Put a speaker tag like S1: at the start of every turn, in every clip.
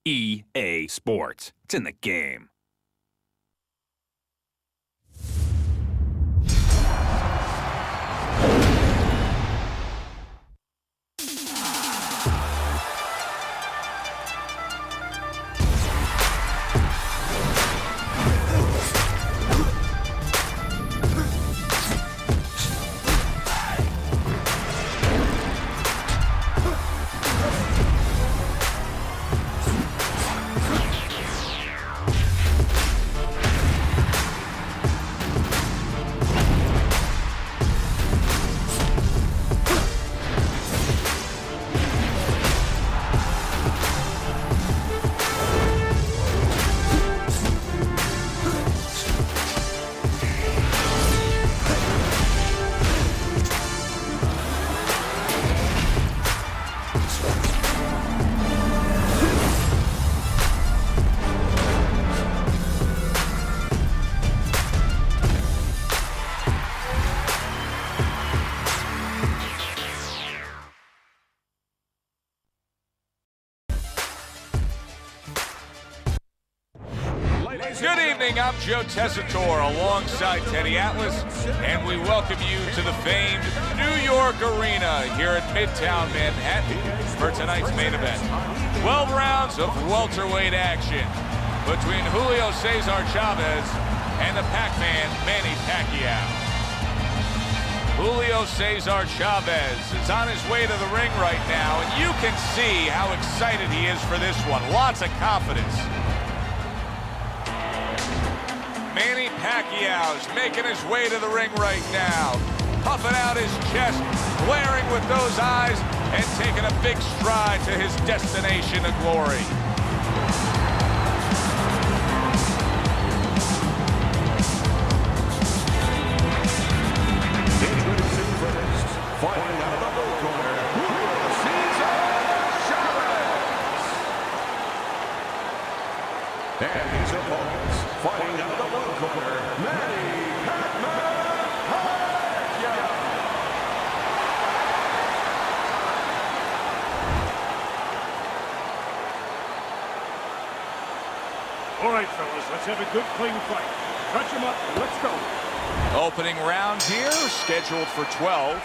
S1: EA Sports. It's in the game.
S2: Good evening, I'm Joe Tessitore alongside Teddy Atlas, and we welcome you to the famed New York Arena here at Midtown Manhattan for tonight's main event. 12 rounds of welterweight action between Julio César Chávez and the Pac-Man Manny Pacquiao. Julio César Chávez is on his way to the ring right now, and you can see how excited he is for this one. Lots of confidence. Manny Pacquiao's making his way to the ring right now, puffing out his chest, glaring with those eyes, and taking a big stride to his destination of glory.
S3: Introducing first, fighting out of the blue corner, Julio César Chávez. And his opponents, fighting out of the blue corner, Manny Pacquiao.
S4: All right, fellas, let's have a good, clean fight. Touch him up, and let's go.
S2: Opening round here, scheduled for 12.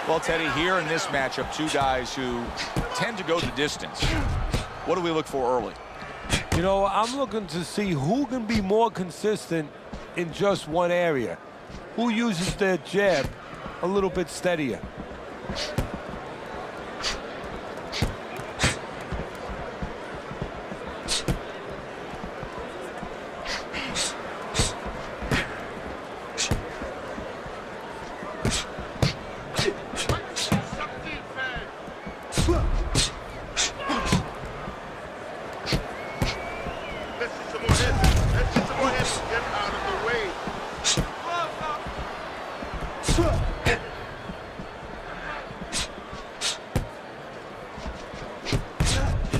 S2: Well, Teddy, here in this matchup, two guys who tend to go the distance. What do we look for early?
S5: You know, I'm looking to see who can be more consistent in just one area. Who uses their jab a little bit steadier.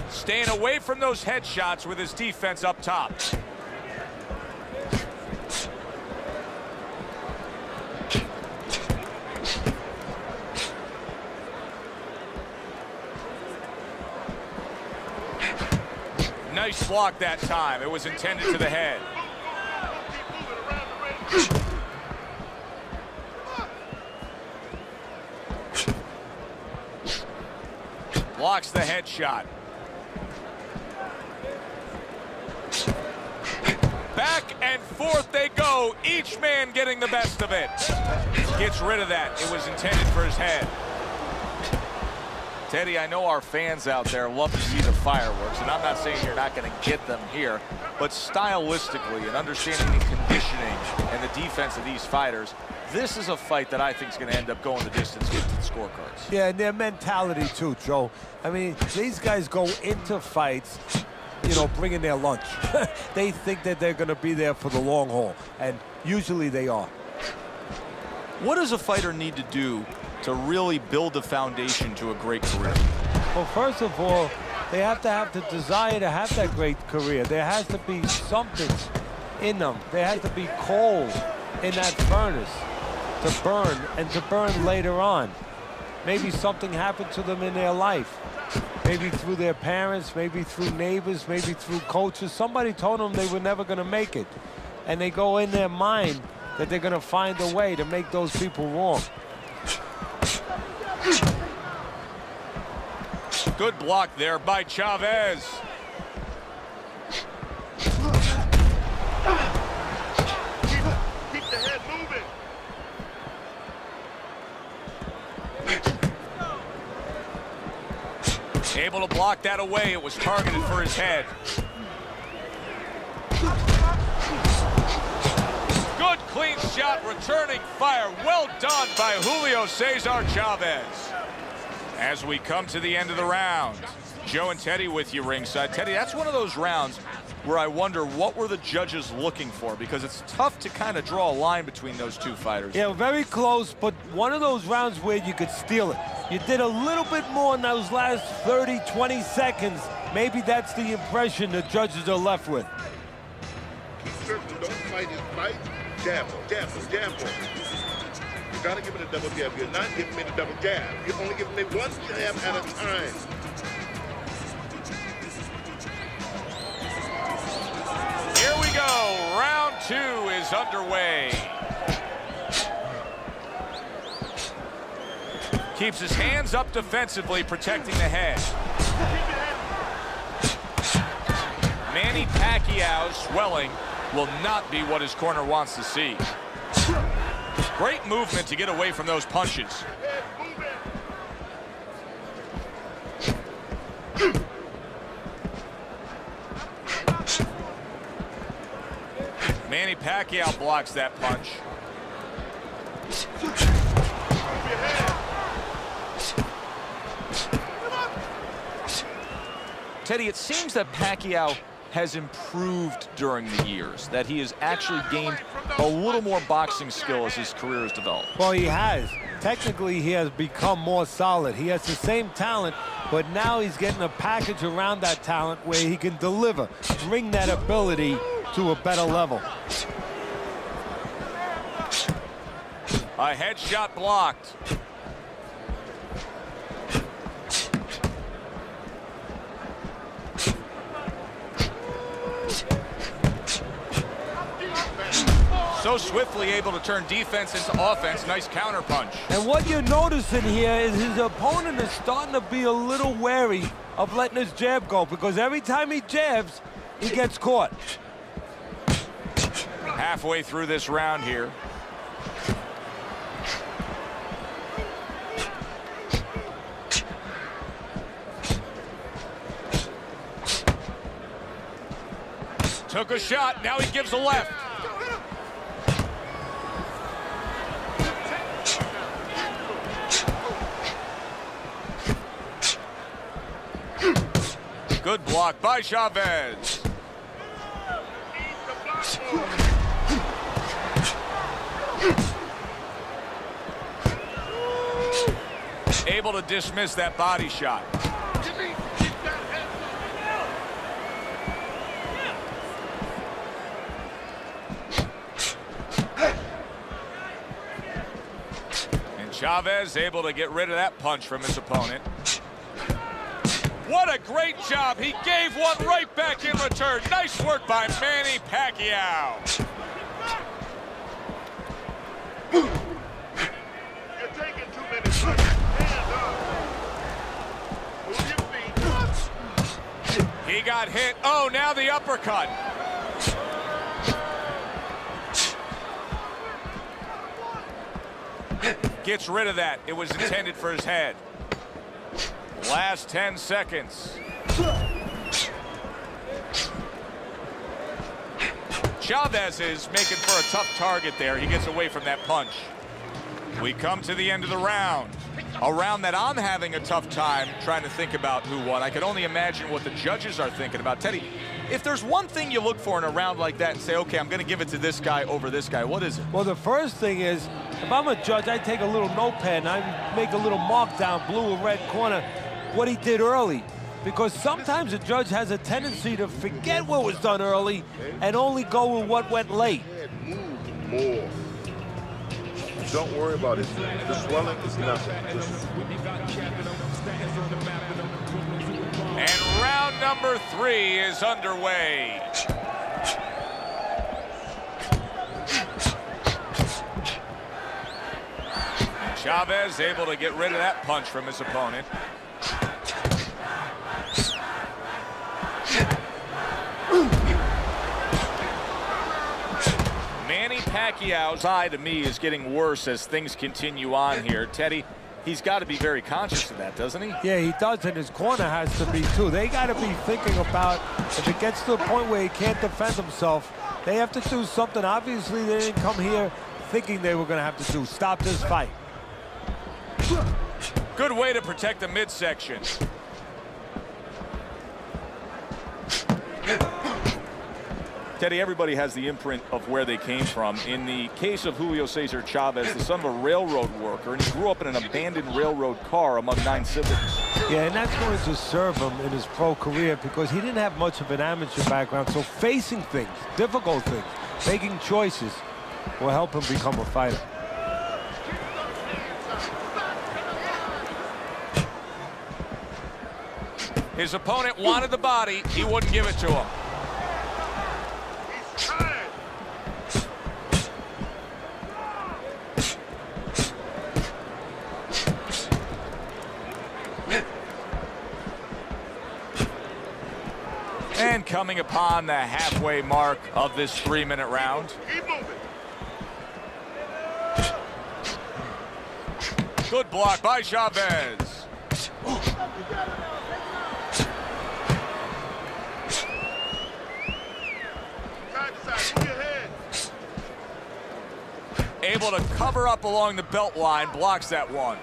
S2: Staying away from those headshots with his defense up top. Nice block that time. It was intended to the head. Blocks the headshot. Back and forth they go, each man getting the best of it. Gets rid of that. It was intended for his head. Teddy, I know our fans out there love to see the fireworks, and I'm not saying you're not going to get them here, but stylistically and understanding the conditioning and the defense of these fighters, this is a fight that I think is going to end up going the distance, get to the scorecards.
S5: Yeah, and their mentality too, Joe. I mean, these guys go into fights, you know, bringing their lunch. They think that they're going to be there for the long haul, and usually they are.
S2: What does a fighter need to do to really build the foundation to a great career?
S5: Well, first of all, they have to have the desire to have that great career. There has to be something in them. There has to be coal in that furnace to burn, and to burn later on. Maybe something happened to them in their life. maybe through their parents, maybe through neighbors, maybe through coaches. Somebody told them they were never going to make it. And they go in their mind that they're going to find a way to make those people wrong.
S2: Good block there by Chávez.
S3: Keep the head moving.
S2: Able to block that away. It was targeted for his head. Good clean shot, returning fire. Well done by Julio César Chávez. As we come to the end of the round, Joe and Teddy with you ringside. Teddy, that's one of those rounds where I wonder what were the judges looking for, because it's tough to kind of draw a line between those two fighters.
S5: Yeah, very close, but one of those rounds where you could steal it. You did a little bit more in those last 30, 20 seconds. Maybe that's the impression the judges are left with.
S3: Don't fight his fight. Jab him, jab him, jab him. You gotta give it a double jab. You're not giving me the double jab. You're only giving me one jab at a time.
S2: Here we go. Round 2 is underway. Keeps his hands up defensively, protecting the head. Manny Pacquiao swelling will not be what his corner wants to see. Great movement to get away from those punches. Manny Pacquiao blocks that punch. Teddy, it seems that Pacquiao has improved during the years, that he has actually gained a little more boxing skill as his career has developed.
S5: Well, he has. Technically, he has become more solid. He has the same talent, but now he's getting a package around that talent where he can deliver, bring that ability to a better level.
S2: A headshot blocked. So swiftly able to turn defense into offense. Nice counter punch.
S5: And what you're noticing here is his opponent is starting to be a little wary of letting his jab go, because every time he jabs, he gets caught.
S2: Halfway through this round here. Took a shot, now he gives a left. Good block by Chávez. Able to dismiss that body shot. And Chávez able to get rid of that punch from his opponent. What a great job. He gave one right back in return. Nice work by Manny Pacquiao.
S3: You're taking 2 minutes. Hands up. Move your feet.
S2: He got hit. Oh, now the uppercut. Gets rid of that. It was intended for his head. Last 10 seconds. Chávez is making for a tough target there. He gets away from that punch. We come to the end of the round. A round that I'm having a tough time trying to think about who won. I can only imagine what the judges are thinking about. Teddy, if there's one thing you look for in a round like that and say, okay, I'm going to give it to this guy over this guy, what is it?
S5: Well, the first thing is, if I'm a judge, I take a little notepad and I make a little mark down, blue or red corner, what he did early. Because sometimes a judge has a tendency to forget what was done early and only go with what went late.
S3: Move more. Don't worry about it. The swelling is nothing.
S2: number 3 is underway. Chávez able to get rid of that punch from his opponent. Manny Pacquiao's eye to me is getting worse as things continue on here. Teddy, he's got to be very conscious of that, doesn't he?
S5: Yeah, he does, and his corner has to be too. They got to be thinking about if it gets to a point where he can't defend himself, they have to do something. Obviously, they didn't come here thinking they were going to have to stop this fight.
S2: Good way to protect the midsection. Teddy, everybody has the imprint of where they came from. In the case of Julio César Chávez, the son of a railroad worker, and he grew up in an abandoned railroad car among 9 siblings.
S5: Yeah, and that's going to serve him in his pro career because he didn't have much of an amateur background, so facing things, difficult things, making choices will help him become a fighter.
S2: His opponent wanted the body, he wouldn't give it to him. And coming upon the halfway mark of this 3-minute round. Good block by Chávez. Able to cover up along the belt line, blocks that one.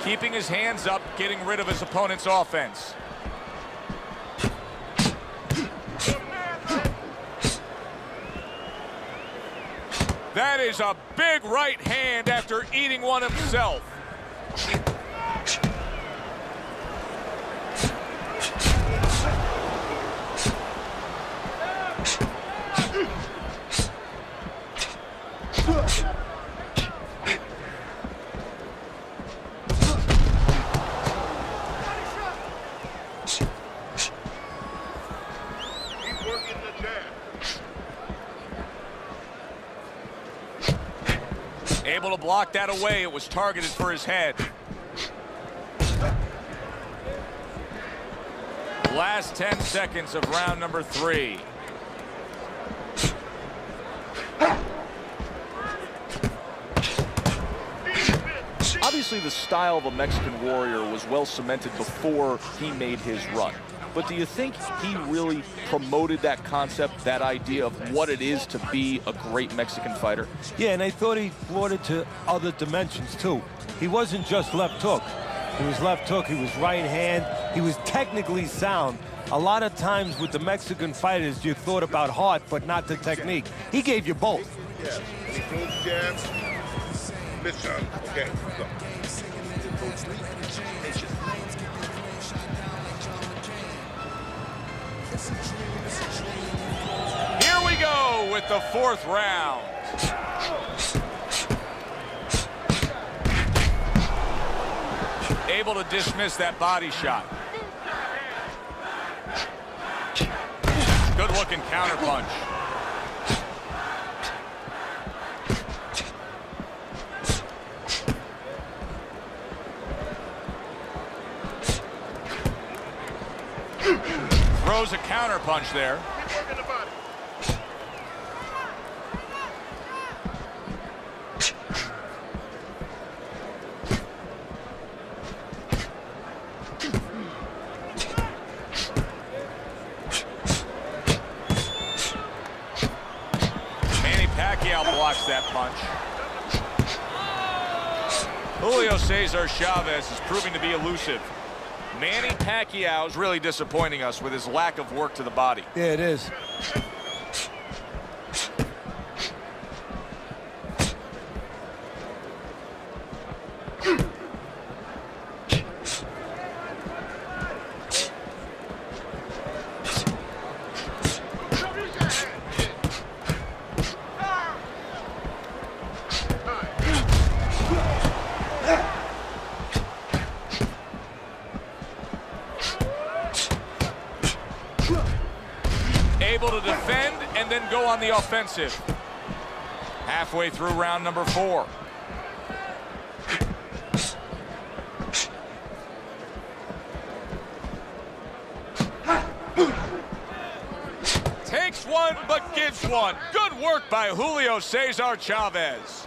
S2: Keeping his hands up, getting rid of his opponent's offense. That is a big right hand after eating one himself. Able to block that away. It was targeted for his head. Last 10 seconds of round number 3.
S6: Obviously, the style of a Mexican warrior was well cemented before he made his run. But do you think he really promoted that concept, that idea of what it is to be a great Mexican fighter?
S5: Yeah, and I thought he brought it to other dimensions, too. He wasn't just left hook. He was left hook, he was right hand, he was technically sound. A lot of times with the Mexican fighters, you thought about heart, but not the technique. He gave you both.
S3: Yeah, he throws jabs. Listen, okay, go.
S2: Here we go with the 4th round. Able to dismiss that body shot. Good looking counter punch. Throws a counter punch there. Manny Pacquiao blocks that punch. Julio César Chávez is proving to be elusive. Manny Pacquiao is really disappointing us with his lack of work to the body.
S5: Yeah, it is.
S2: go on the offensive. Halfway through round number 4. Takes one, but gives one. Good work by Julio César Chávez.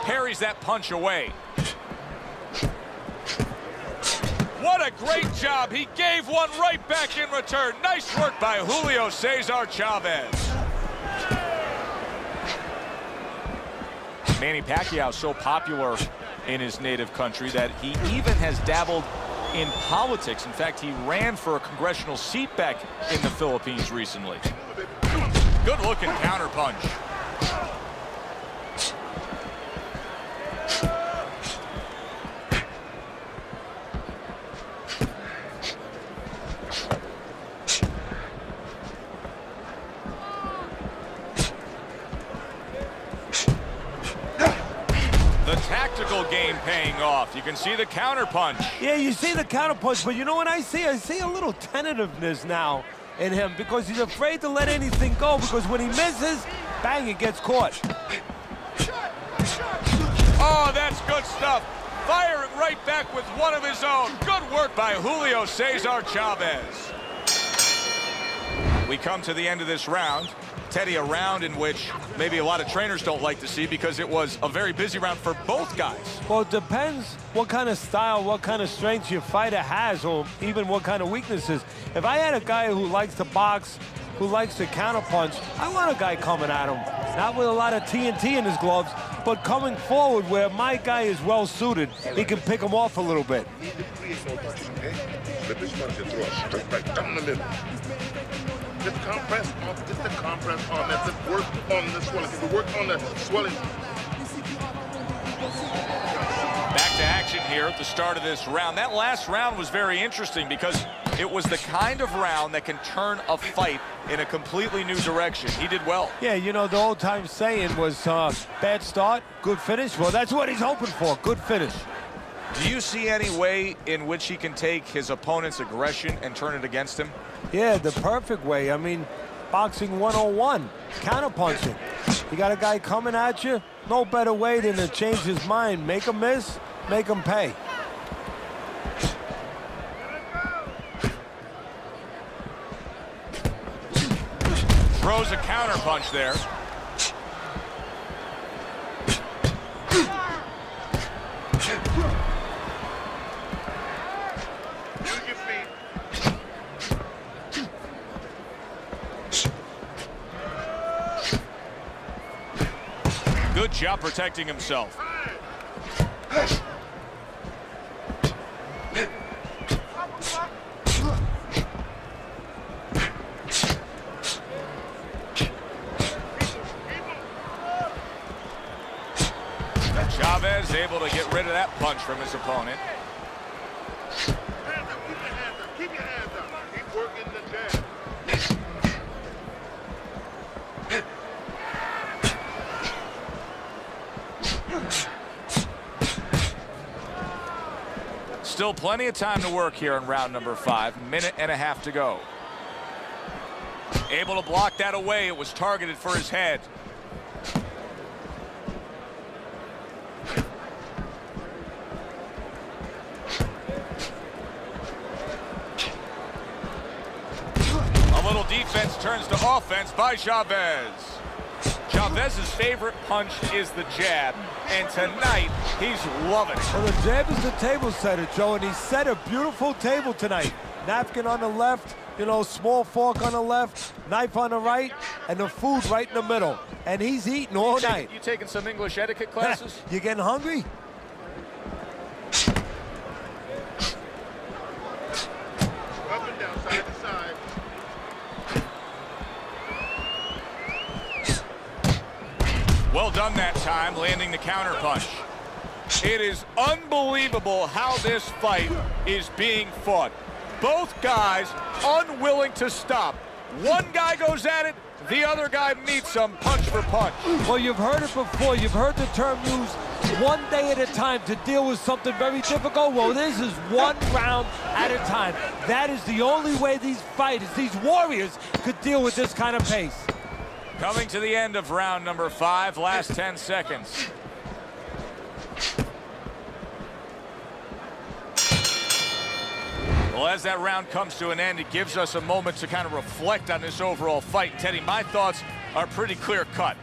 S2: Parries that punch away. What a great job. He gave one right back in return. Nice work by Julio César Chávez. Manny Pacquiao so popular in his native country that he even has dabbled in politics. In fact, he ran for a congressional seat back in the Philippines recently. Good looking counter punch. Tactical game paying off. You can see the counter punch.
S5: Yeah, you see the counter punch, but you know what I see? I see a little tentativeness now in him because he's afraid to let anything go, because when he misses, bang, it gets caught.
S2: Oh, that's good stuff. Firing right back with one of his own. Good work by Julio César Chávez. We come to the end of this round. Teddy, a round in which maybe a lot of trainers don't like to see because it was a very busy round for both guys.
S5: Well, it depends what kind of style, what kind of strength your fighter has, or even what kind of weaknesses. If I had a guy who likes to box, who likes to counterpunch, I want a guy coming at him. Not with a lot of TNT in his gloves, but coming forward where my guy is well suited. He can pick him off a little bit.
S3: Just compress on, just the compress on that. Just work on the swelling. If you work on the swelling.
S2: Back to action here at the start of this round. That last round was very interesting because it was the kind of round that can turn a fight in a completely new direction. He did well.
S5: Yeah, you know, the old-time saying was bad start, good finish. Well, that's what he's hoping for, good finish.
S2: Do you see any way in which he can take his opponent's aggression and turn it against him?
S5: Yeah, the perfect way. I mean, boxing 101, counterpunching. You got a guy coming at you, no better way than to change his mind. Make him miss, make him pay.
S2: Throws a counterpunch there. Good job protecting himself. Chávez able to get rid of that punch from his opponent.
S3: Hands up, keep your hands up. Keep working the jab.
S2: Still plenty of time to work here in round number 5. Minute and a half to go. Able to block that away. It was targeted for his head. A little defense turns to offense by Chávez. Chávez's favorite punch is the jab, and tonight he's loving it.
S5: Well, the jab is the table setter, Joe, and he set a beautiful table tonight. Napkin on the left, you know, small fork on the left, knife on the right, and the food right in the middle. And he's eating all night.
S2: You taking some English etiquette classes?
S5: You getting hungry?
S3: Up and down, side to side.
S2: Well done that time, landing the counter punch. It is unbelievable how this fight is being fought. Both guys unwilling to stop. One guy goes at it, the other guy meets him punch for punch.
S5: Well, you've heard it before. You've heard the term used, one day at a time to deal with something very difficult. Well, this is one round at a time. That is the only way these fighters, these warriors, could deal with this kind of pace.
S2: Coming to the end of round number 5, last 10 seconds. Well, as that round comes to an end, it gives us a moment to kind of reflect on this overall fight. Teddy, my thoughts are pretty clear-cut.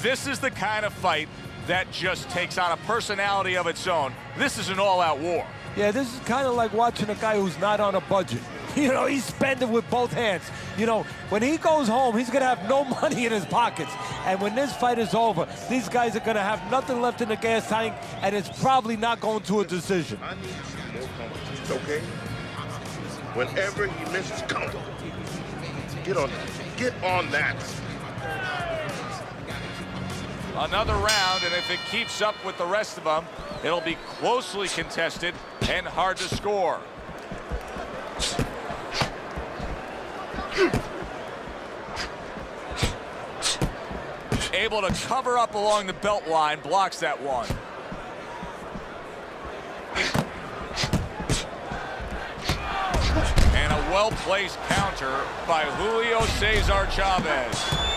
S2: This is the kind of fight that just takes on a personality of its own. This is an all-out war.
S5: Yeah, this is kind of like watching a guy who's not on a budget. You know, he's spending with both hands. You know, when he goes home, he's going to have no money in his pockets. And when this fight is over, these guys are going to have nothing left in the gas tank, and it's probably not going to a decision.
S3: I need some more competition, okay? Whenever he misses count, get on that.
S2: Another round, and if it keeps up with the rest of them, it'll be closely contested and hard to score. Able to cover up along the belt line, blocks that one. And a well-placed counter by Julio César Chávez.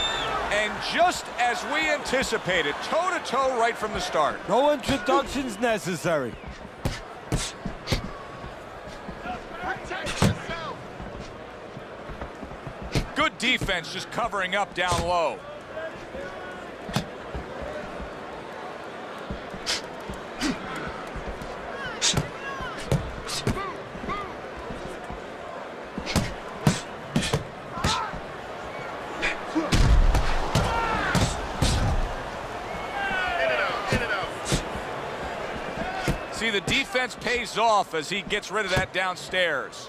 S2: And just as we anticipated, toe-to-toe right from the start.
S5: No introductions necessary.
S2: Good defense, just covering up down low. See, the defense pays off as he gets rid of that downstairs.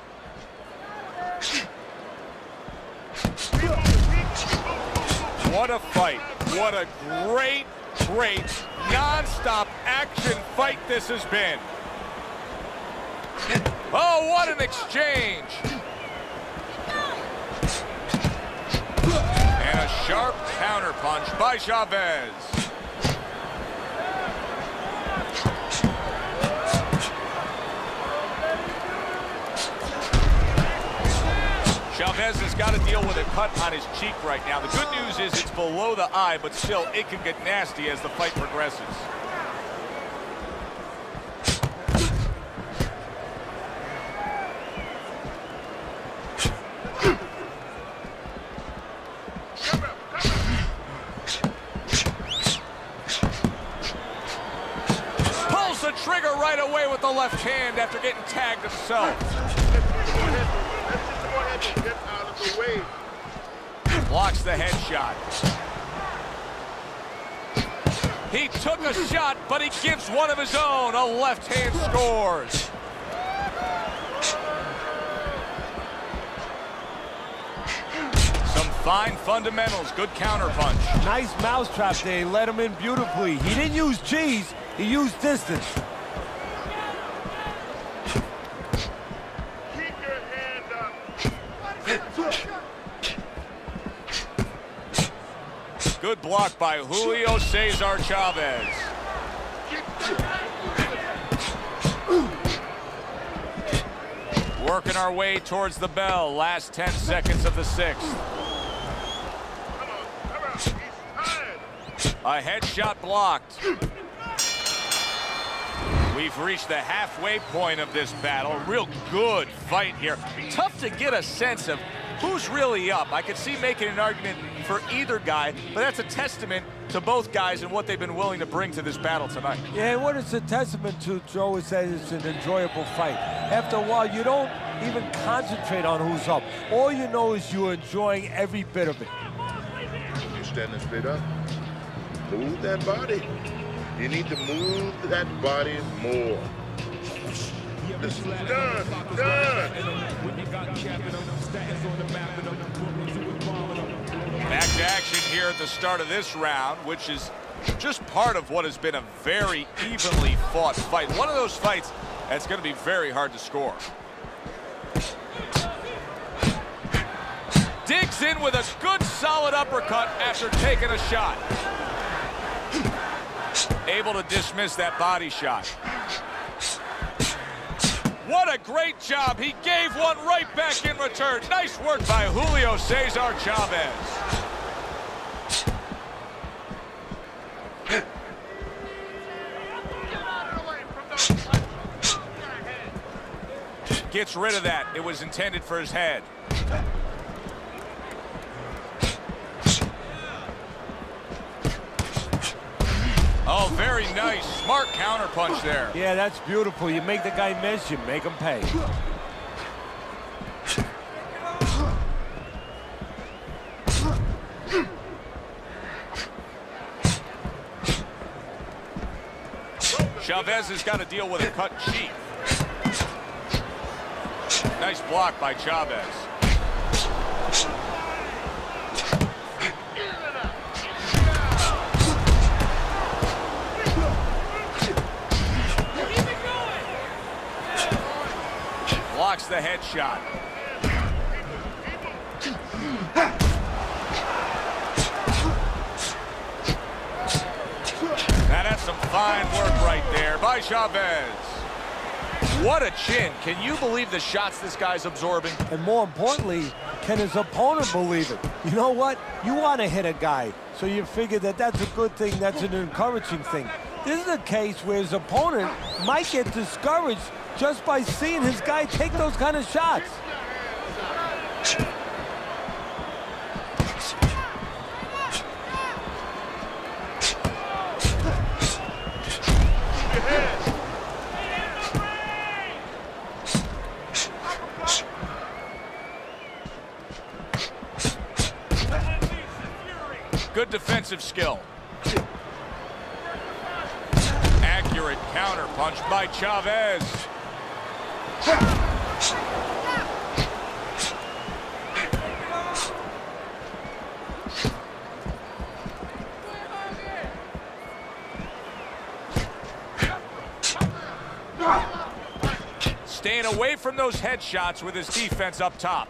S2: What a fight. What a great, non-stop action fight this has been. Oh, what an exchange. And a sharp counter punch by Chávez. Chávez has got to deal with a cut on his cheek right now. The good news is it's below the eye, but still it can get nasty as the fight progresses. Pulls the trigger right away with the left hand after getting tagged himself.
S3: Get out of the way.
S2: Blocks the headshot. He took a shot, but he gives one of his own. A left hand scores. Some fine fundamentals. Good counter punch.
S5: Nice mousetrap there. He let him in beautifully. He didn't use G's. He used distance.
S2: Good block by Julio César Chávez. Working our way towards the bell. Last 10 seconds of the 6th. A headshot blocked. We've reached the halfway point of this battle. Real good fight here. Tough to get a sense of who's really up. I could see making an argument for either guy, but that's a testament to both guys and what they've been willing to bring to this battle tonight.
S5: Yeah, and what it's a testament to, Joe, is that it's an enjoyable fight. After a while, you don't even concentrate on who's up. All you know is you're enjoying every bit of it.
S3: You're standing straight up. Move that body. You need to move that body more. This is done.
S2: Back to action here at the start of this round, which is just part of what has been a very evenly fought fight. One of those fights that's going to be very hard to score. Digs in with a good solid uppercut after taking a shot. Able to dismiss that body shot. What a great job. He gave one right back in return. Nice work by Julio César Chávez. Gets rid of that. It was intended for his head. Oh, very nice. Smart counterpunch there.
S5: Yeah, that's beautiful. You make the guy miss, you make him pay.
S2: Chávez has got to deal with a cut cheek. Nice block by Chávez. Blocks the headshot. Now that's some fine work right there by Chávez. What a chin. Can you believe the shots this guy's absorbing?
S5: And more importantly, can his opponent believe it? You know what? You want to hit a guy, so you figure that that's a good thing, that's an encouraging thing. This is a case where his opponent might get discouraged just by seeing his guy take those kind of shots.
S2: Good defensive skill. Accurate counter punch by Chávez. Staying away from those headshots with his defense up top.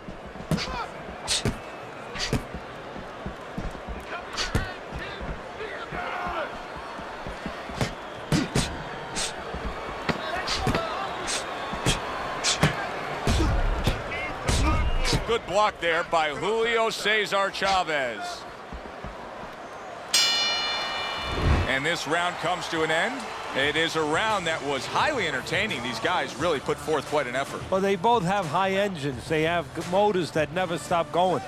S2: Good block there by Julio César Chávez. And this round comes to an end. It is a round that was highly entertaining. These guys really put forth quite an effort.
S5: Well, they both have high engines. They have motors that never stop going.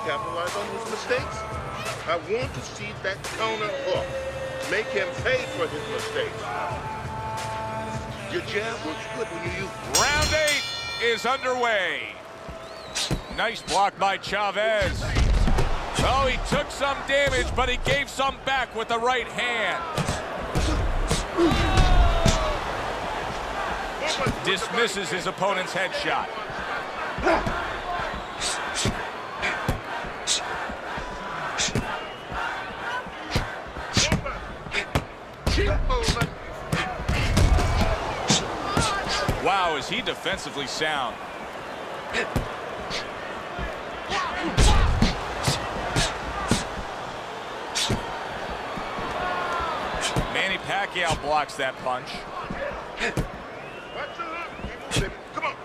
S3: Capitalize on his mistakes. I want to see that counter hook. Make him pay for his mistakes. Your jab works good when you use it.
S2: Round 8 is underway. Nice block by Chávez. Oh, he took some damage, but he gave some back with the right hand. Dismisses his opponent's headshot. Wow, is he defensively sound. Manny Pacquiao blocks that punch.
S3: Come on.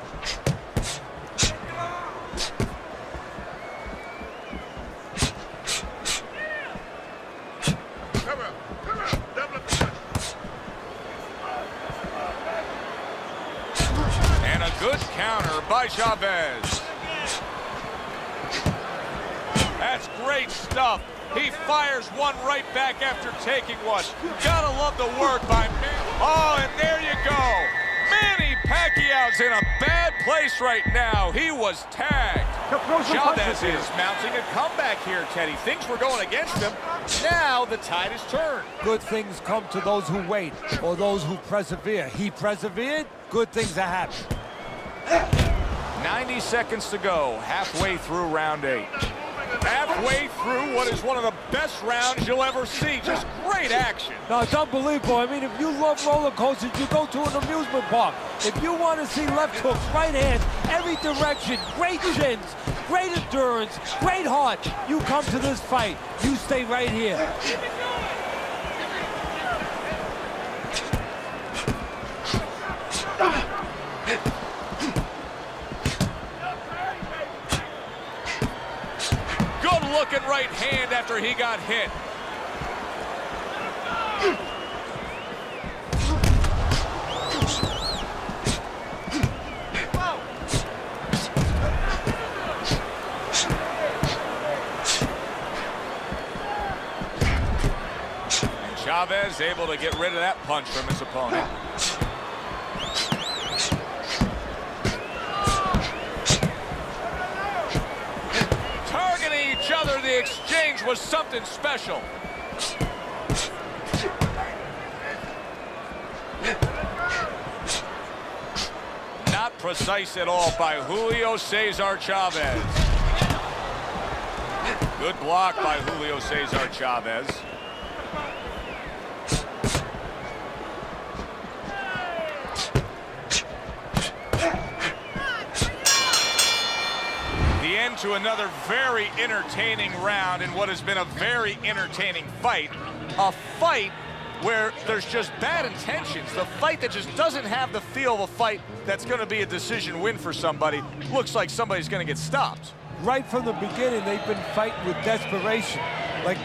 S2: And a good counter by Chávez. That's great stuff. He fires one right back after taking one. Gotta love the work by Manny. Oh, and there you go. Manny Pacquiao's in a bad place right now. He was tagged. Chávez is mounting a comeback here, Teddy. Things were going against him. Now the tide is turned.
S5: Good things come to those who wait, or those who persevere. He persevered, good things are happening.
S2: 90 seconds to go, halfway through round 8. Halfway through what is one of the best rounds you'll ever see. Just great action.
S5: No, it's unbelievable. I mean, if you love roller coasters, you go to an amusement park. If you want to see left hooks, right hands, every direction, great chins, great endurance, great heart, you come to this fight. You stay right here.
S2: Good-looking right hand after he got hit. And Chávez able to get rid of that punch from his opponent. The exchange was something special. Not precise at all by Julio César Chávez. Good block by Julio César Chávez. To another very entertaining round in what has been a very entertaining fight. A fight where there's just bad intentions. The fight that just doesn't have the feel of a fight that's going to be a decision win for somebody. Looks like somebody's going to get stopped.
S5: Right from the beginning, they've been fighting with desperation. Like,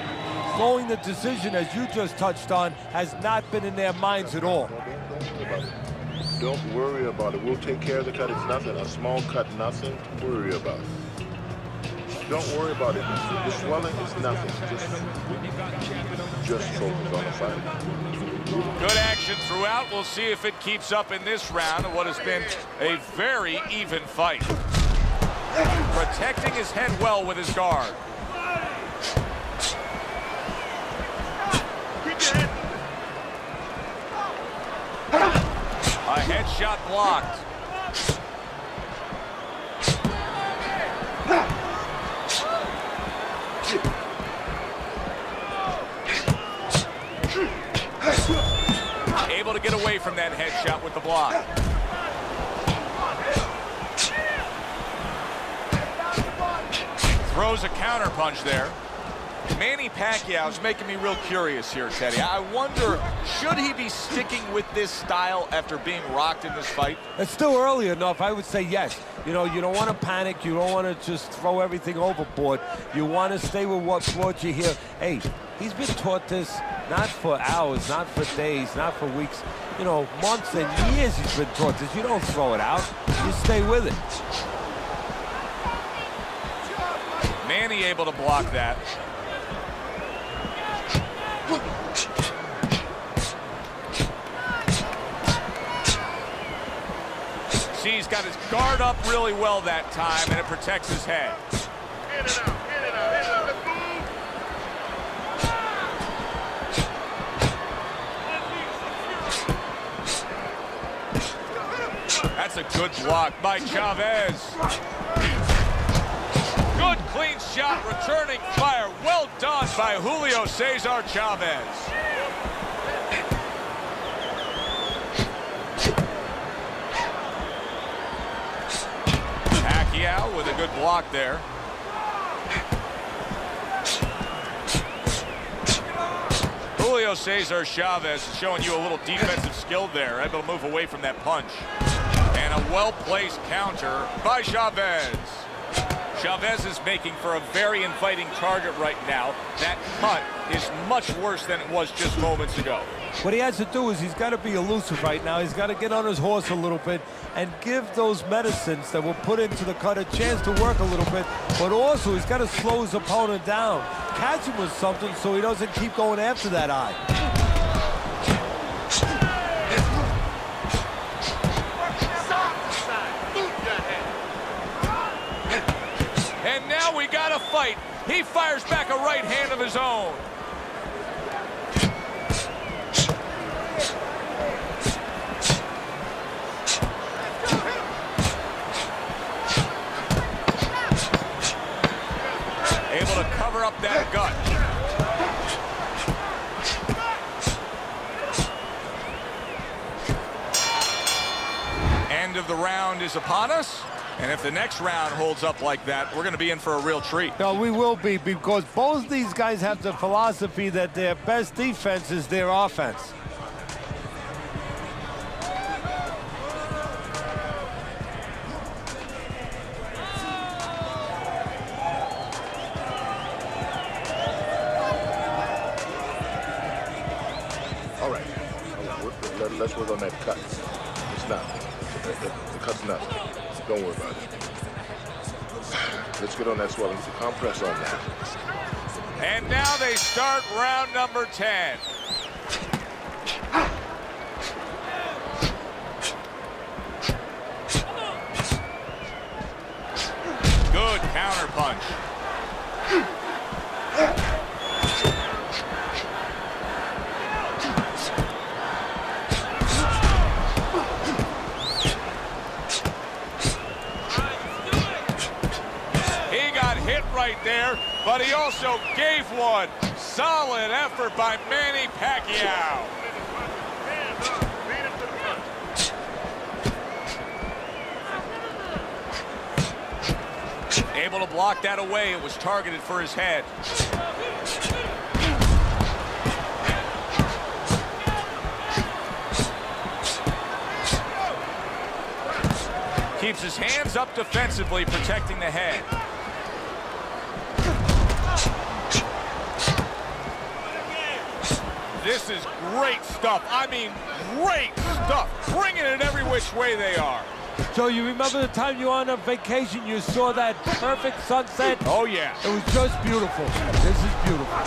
S5: going the decision, as you just touched on, has not been in their minds at all.
S3: Don't worry about it. We'll take care of the cut. It's nothing. A small cut, nothing to worry about. Don't worry about it. The swelling is nothing. Just focus on the fight.
S2: Good action throughout. We'll see if it keeps up in this round of what has been a very even fight. Protecting his head well with his guard. A headshot blocked. Able to get away from that headshot with the block. Throws a counter punch there. Manny Pacquiao is making me real curious here, Teddy. I wonder, should he be sticking with this style after being rocked in this fight?
S5: It's still early enough. I would say yes. You know, you don't want to panic. You don't want to just throw everything overboard. You want to stay with what brought you here. Hey, he's been taught this not for hours, not for days, not for weeks. You know, months and years he's been taught this. You don't throw it out. You stay with it.
S2: Manny able to block that. See, he's got his guard up really well that time, and it protects his head.
S3: Get it out, get it out, get it out. Let's move.
S2: That's a good block by Chávez. Good clean shot, returning fire. Well done by Julio César Chávez. Pacquiao with a good block there. Julio César Chávez is showing you a little defensive skill there, able to move away from that punch. And a well-placed counter by Chávez. Chávez is making for a very inviting target right now. That cut is much worse than it was just moments ago.
S5: What he has to do is he's got to be elusive right now. He's got to get on his horse a little bit and give those medicines that were put into the cut a chance to work a little bit. But also, he's got to slow his opponent down. Catch him with something so he doesn't keep going after that eye.
S2: And now we got a fight. He fires back a right hand of his own. fire up that gut. End of the round is upon us. And if the next round holds up like that, we're going to be in for a real treat.
S5: No, we will be, because both these guys have the philosophy that their best defense is their offense.
S3: All right. Let's work on that cut. It's not. The cut's nothing. Don't worry about it. Let's get on that swelling. Compress on that.
S2: And now they start round number 10. Good counter punch. Right there, but he also gave one. Solid effort by Manny Pacquiao. Able to block that away. It was targeted for his head. Keeps his hands up defensively, protecting the head. This is great stuff. I mean, great stuff. Bringing it every which way they are.
S5: So you remember the time you were on a vacation, you saw that perfect sunset?
S2: Oh, yeah.
S5: It was just beautiful. This is beautiful.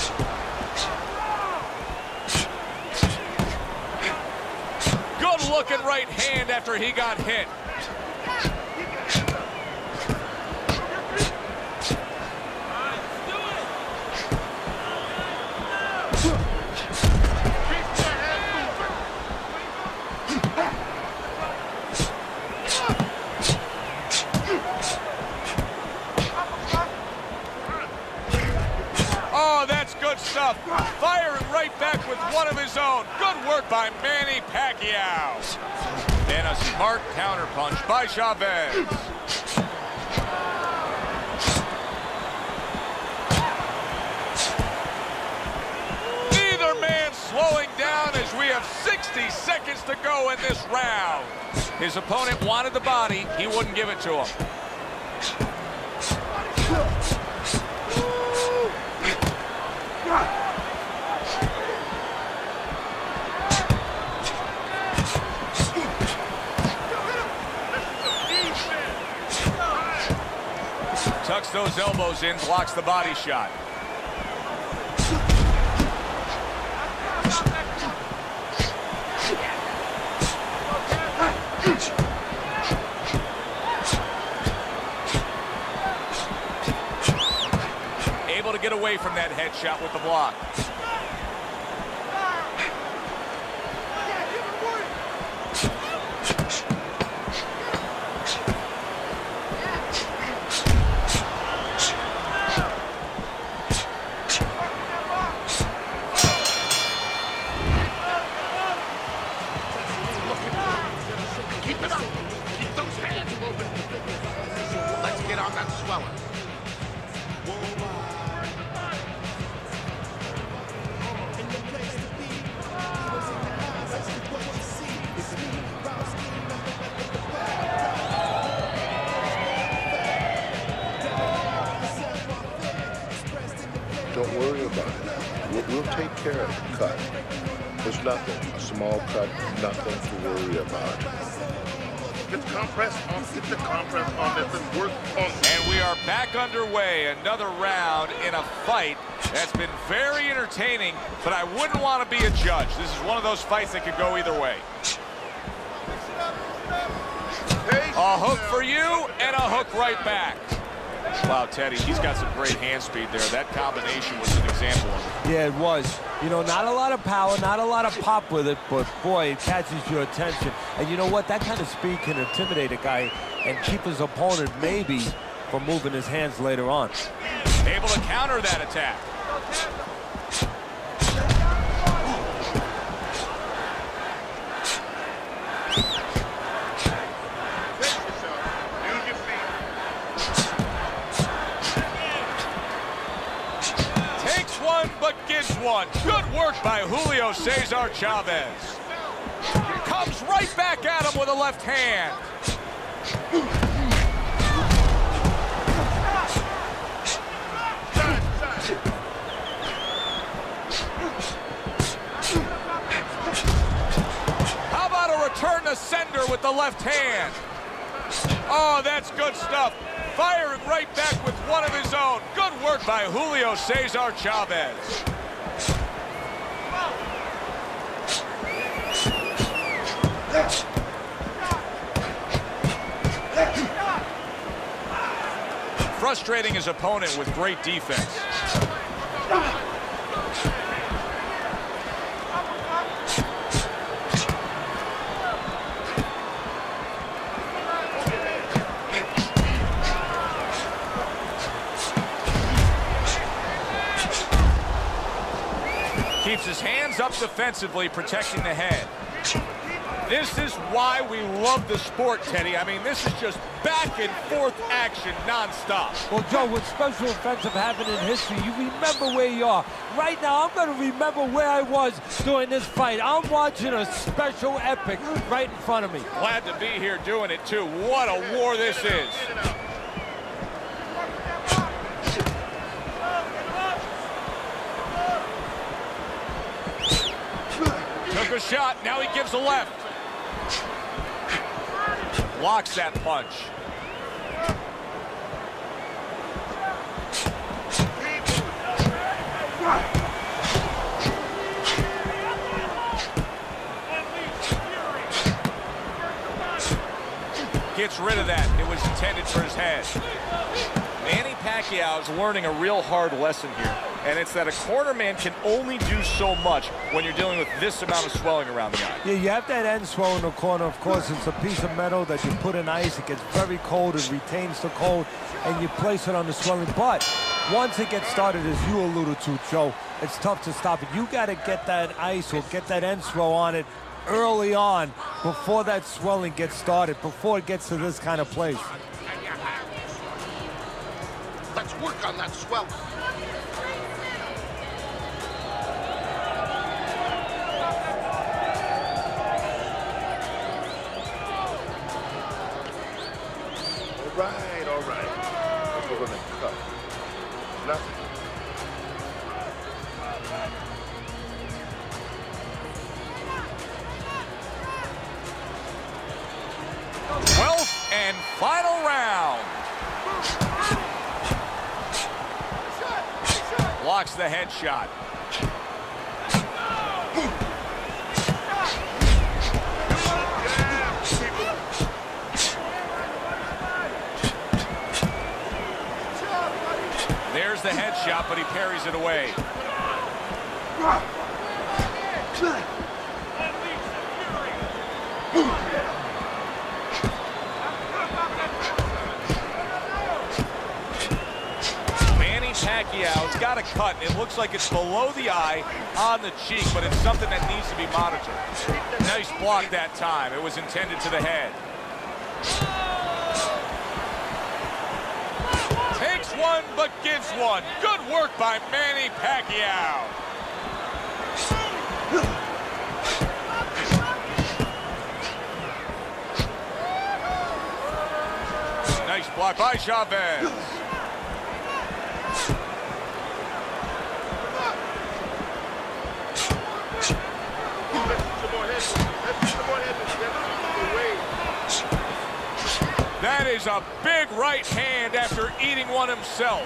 S2: Good looking right hand after he got hit. Stuff. Firing right back with one of his own. Good work by Manny Pacquiao. And a smart counterpunch by Chávez. Neither man slowing down as we have 60 seconds to go in this round. His opponent wanted the body. He wouldn't give it to him. Tucks those elbows in, blocks the body shot. Able to get away from that headshot with the block.
S3: Don't worry about it. We'll take care of the cut. There's nothing. A small cut, nothing to worry about. Get the compress on. Get the compress on. Let's work on.
S2: And we are back underway. Another round in a fight that's been very entertaining, but I wouldn't want to be a judge. This is one of those fights that could go either way. A hook for you and a hook right back. Wow, Teddy, he's got some great hand speed there. That combination was an example of it.
S5: Yeah, it was. You know, not a lot of power, not a lot of pop with it, but boy, it catches your attention. And you know what? That kind of speed can intimidate a guy and keep his opponent maybe from moving his hands later on.
S2: Able to counter that attack. Takes one, but gives one. Good work by Julio César Chávez. Comes right back at him with a left hand. How about a return to sender with the left hand? Oh, that's good stuff. Firing right back with one of his own. Good work by Julio César Chávez. Frustrating his opponent with great defense. Keeps his hands up defensively, protecting the head. This is why we love the sport, Teddy. I mean, this is just back and forth action nonstop.
S5: Well, Joe, with special events have happened in history, you remember where you are. Right now, I'm going to remember where I was during this fight. I'm watching a special epic right in front of me.
S2: Glad to be here doing it, too. What a war this is. Took a shot, now he gives a left. Blocks that punch. Gets rid of that. It was intended for his head. Manny Pacquiao is learning a real hard lesson here, and it's that a corner man can only do so much when you're dealing with this amount of swelling around the eye.
S5: Yeah, you have that end swell in the corner. Of course, it's a piece of metal that you put in ice. It gets very cold. It retains the cold, and you place it on the swelling. But once it gets started, as you alluded to, Joe, it's tough to stop it. You got to get that ice or get that end swell on it early on before that swelling gets started, before it gets to this kind of place.
S3: Let's work on that swell. All right. We're gonna cut. Nothing.
S2: 12th and final round. Blocks the headshot. There's the headshot, but he parries it away. Manny Pacquiao's got a cut. It looks like it's below the eye on the cheek, but it's something that needs to be monitored. Nice block that time. It was intended to the head. Takes one, but gives one. Good work by Manny Pacquiao. Nice block by Chávez. That is a big right hand after eating one himself.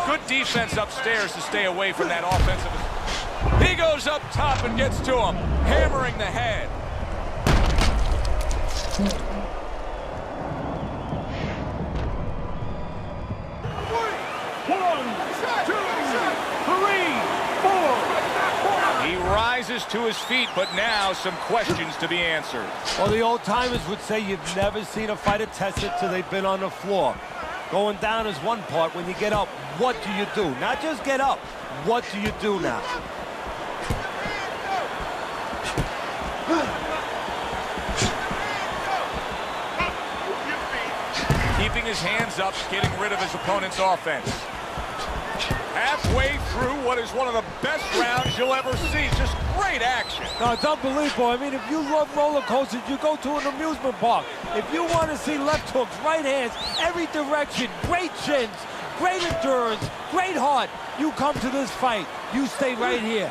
S2: Good defense upstairs to stay away from that offensive. He goes up top and gets to him, hammering the head. He rises to his feet, but now some questions to be answered.
S5: Well, the old-timers would say you've never seen a fighter tested till they've been on the floor. Going down is one part. When you get up, what do you do? Not just get up. What do you do now?
S2: Keeping his hands up, getting rid of his opponent's offense. Halfway through what is one of the best rounds you'll ever see. Just great action.
S5: No, it's unbelievable. I mean, if you love roller coasters, you go to an amusement park. If you want to see left hooks, right hands, every direction, great chins, great endurance, great heart, you come to this fight. You stay right here.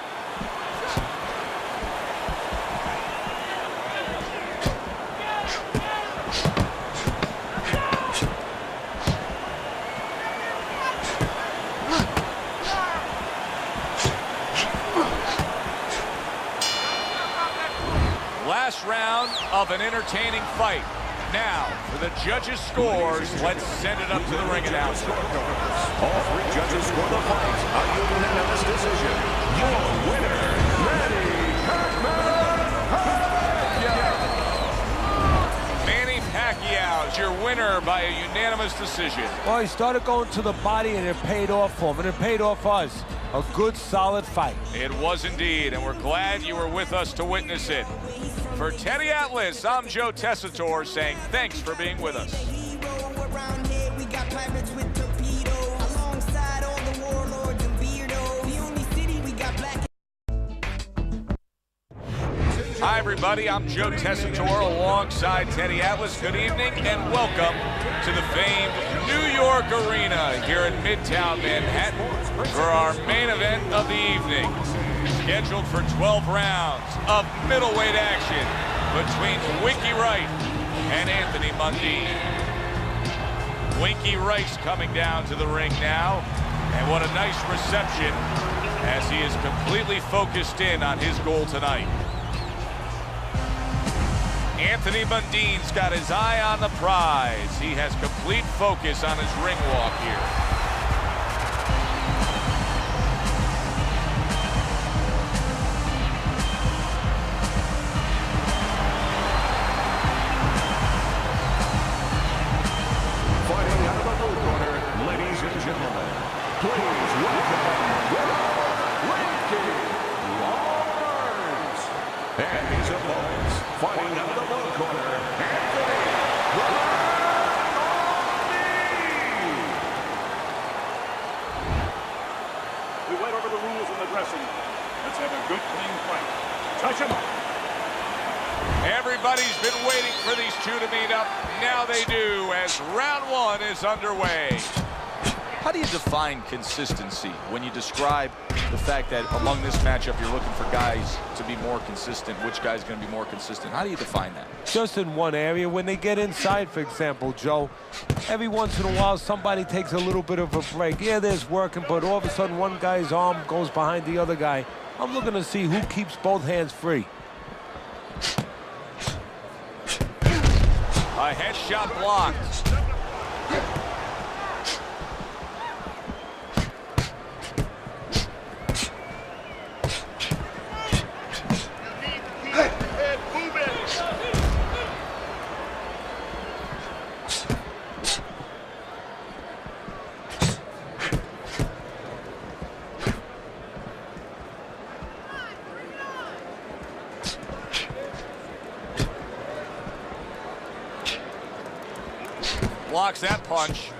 S2: Last round of an entertaining fight. Now, for the judges' scores, let's send it up to the ring announcer.
S7: All three judges score the fight. A unanimous decision. Your winner, Manny
S2: Pacquiao is your winner by a unanimous decision.
S5: Well, he started going to the body, and it paid off for him, and it paid off us. A good, solid fight.
S2: It was indeed, and we're glad you were with us to witness it. For Teddy Atlas, I'm Joe Tessitore saying thanks for being with us. Hi, everybody. I'm Joe Tessitore alongside Teddy Atlas. Good evening and welcome to the famed New York Arena here in Midtown Manhattan for our main event of the evening. Scheduled for 12 rounds of middleweight action between Winky Wright and Anthony Mundine. Winky Wright's coming down to the ring now, and what a nice reception as he is completely focused in on his goal tonight. Anthony Mundine's got his eye on the prize. He has complete focus on his ring walk here.
S7: Fighting out of the blue corner, ladies and gentlemen, please welcome and his opponents, fighting out of the blue corner, Anthony Mundine.
S4: We went over the rules in the dressing room. Let's have a good, clean fight. Touch him up.
S2: Everybody's been waiting for these two to meet up. Now they do, as round one is underway. How do you define consistency when you describe the fact that among this matchup you're looking for guys to be more consistent? Which guy's going to be more consistent? How do you define that?
S5: Just in one area. When they get inside, for example, Joe, every once in a while somebody takes a little bit of a break. Yeah, there's working, but all of a sudden one guy's arm goes behind the other guy. I'm looking to see who keeps both hands free.
S2: A headshot blocked. Blocks that punch.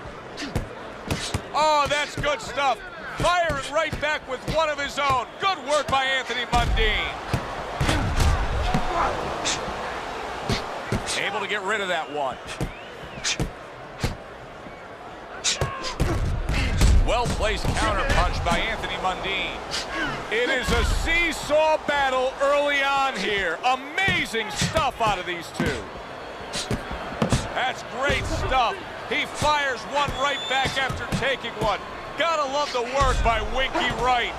S2: Oh, that's good stuff. Firing right back with one of his own. Good work by Anthony Mundine. Able to get rid of that one. Well-placed counter punch by Anthony Mundine. It is a seesaw battle early on here. Amazing stuff out of these two. That's great stuff. He fires one right back after taking one. Gotta love the work by Winky Wright.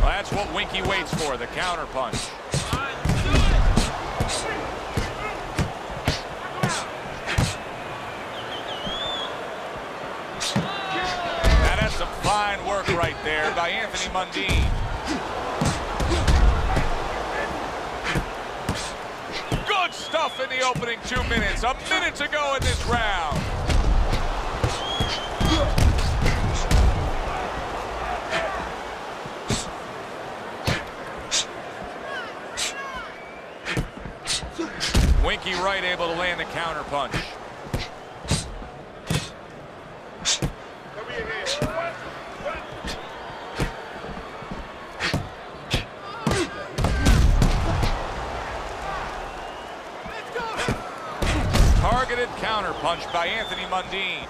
S2: Well, that's what Winky waits for, the counter punch. Now that's some fine work right there by Anthony Mundine. Good stuff in the opening 2 minutes. A minute to go in this round. Winky Wright able to land the counter punch. Targeted counter punch by Anthony Mundine.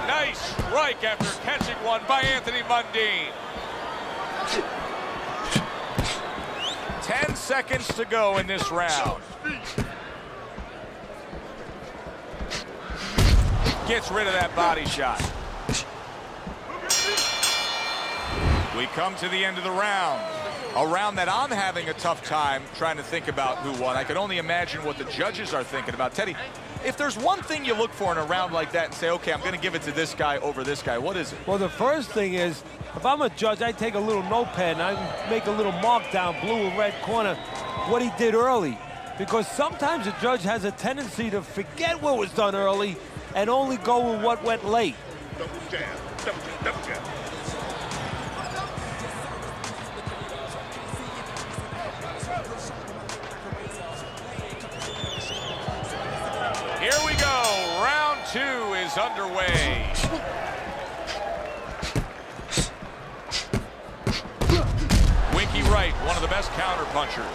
S2: Nice strike after catching one by Anthony Mundine. 10 seconds to go in this round. Gets rid of that body shot. We come to the end of the round. A round that I'm having a tough time trying to think about who won. I can only imagine what the judges are thinking about. Teddy, if there's one thing you look for in a round like that and say, okay, I'm going to give it to this guy over this guy, what is it?
S5: Well, the first thing is, if I'm a judge, I take a little notepad and I make a little mark down blue and red corner what he did early. Because sometimes a judge has a tendency to forget what was done early and only go with what went late.
S3: Double jab, double jab, double jab.
S2: Here we go. Round 2 is underway. Winky Wright, one of the best counter punchers.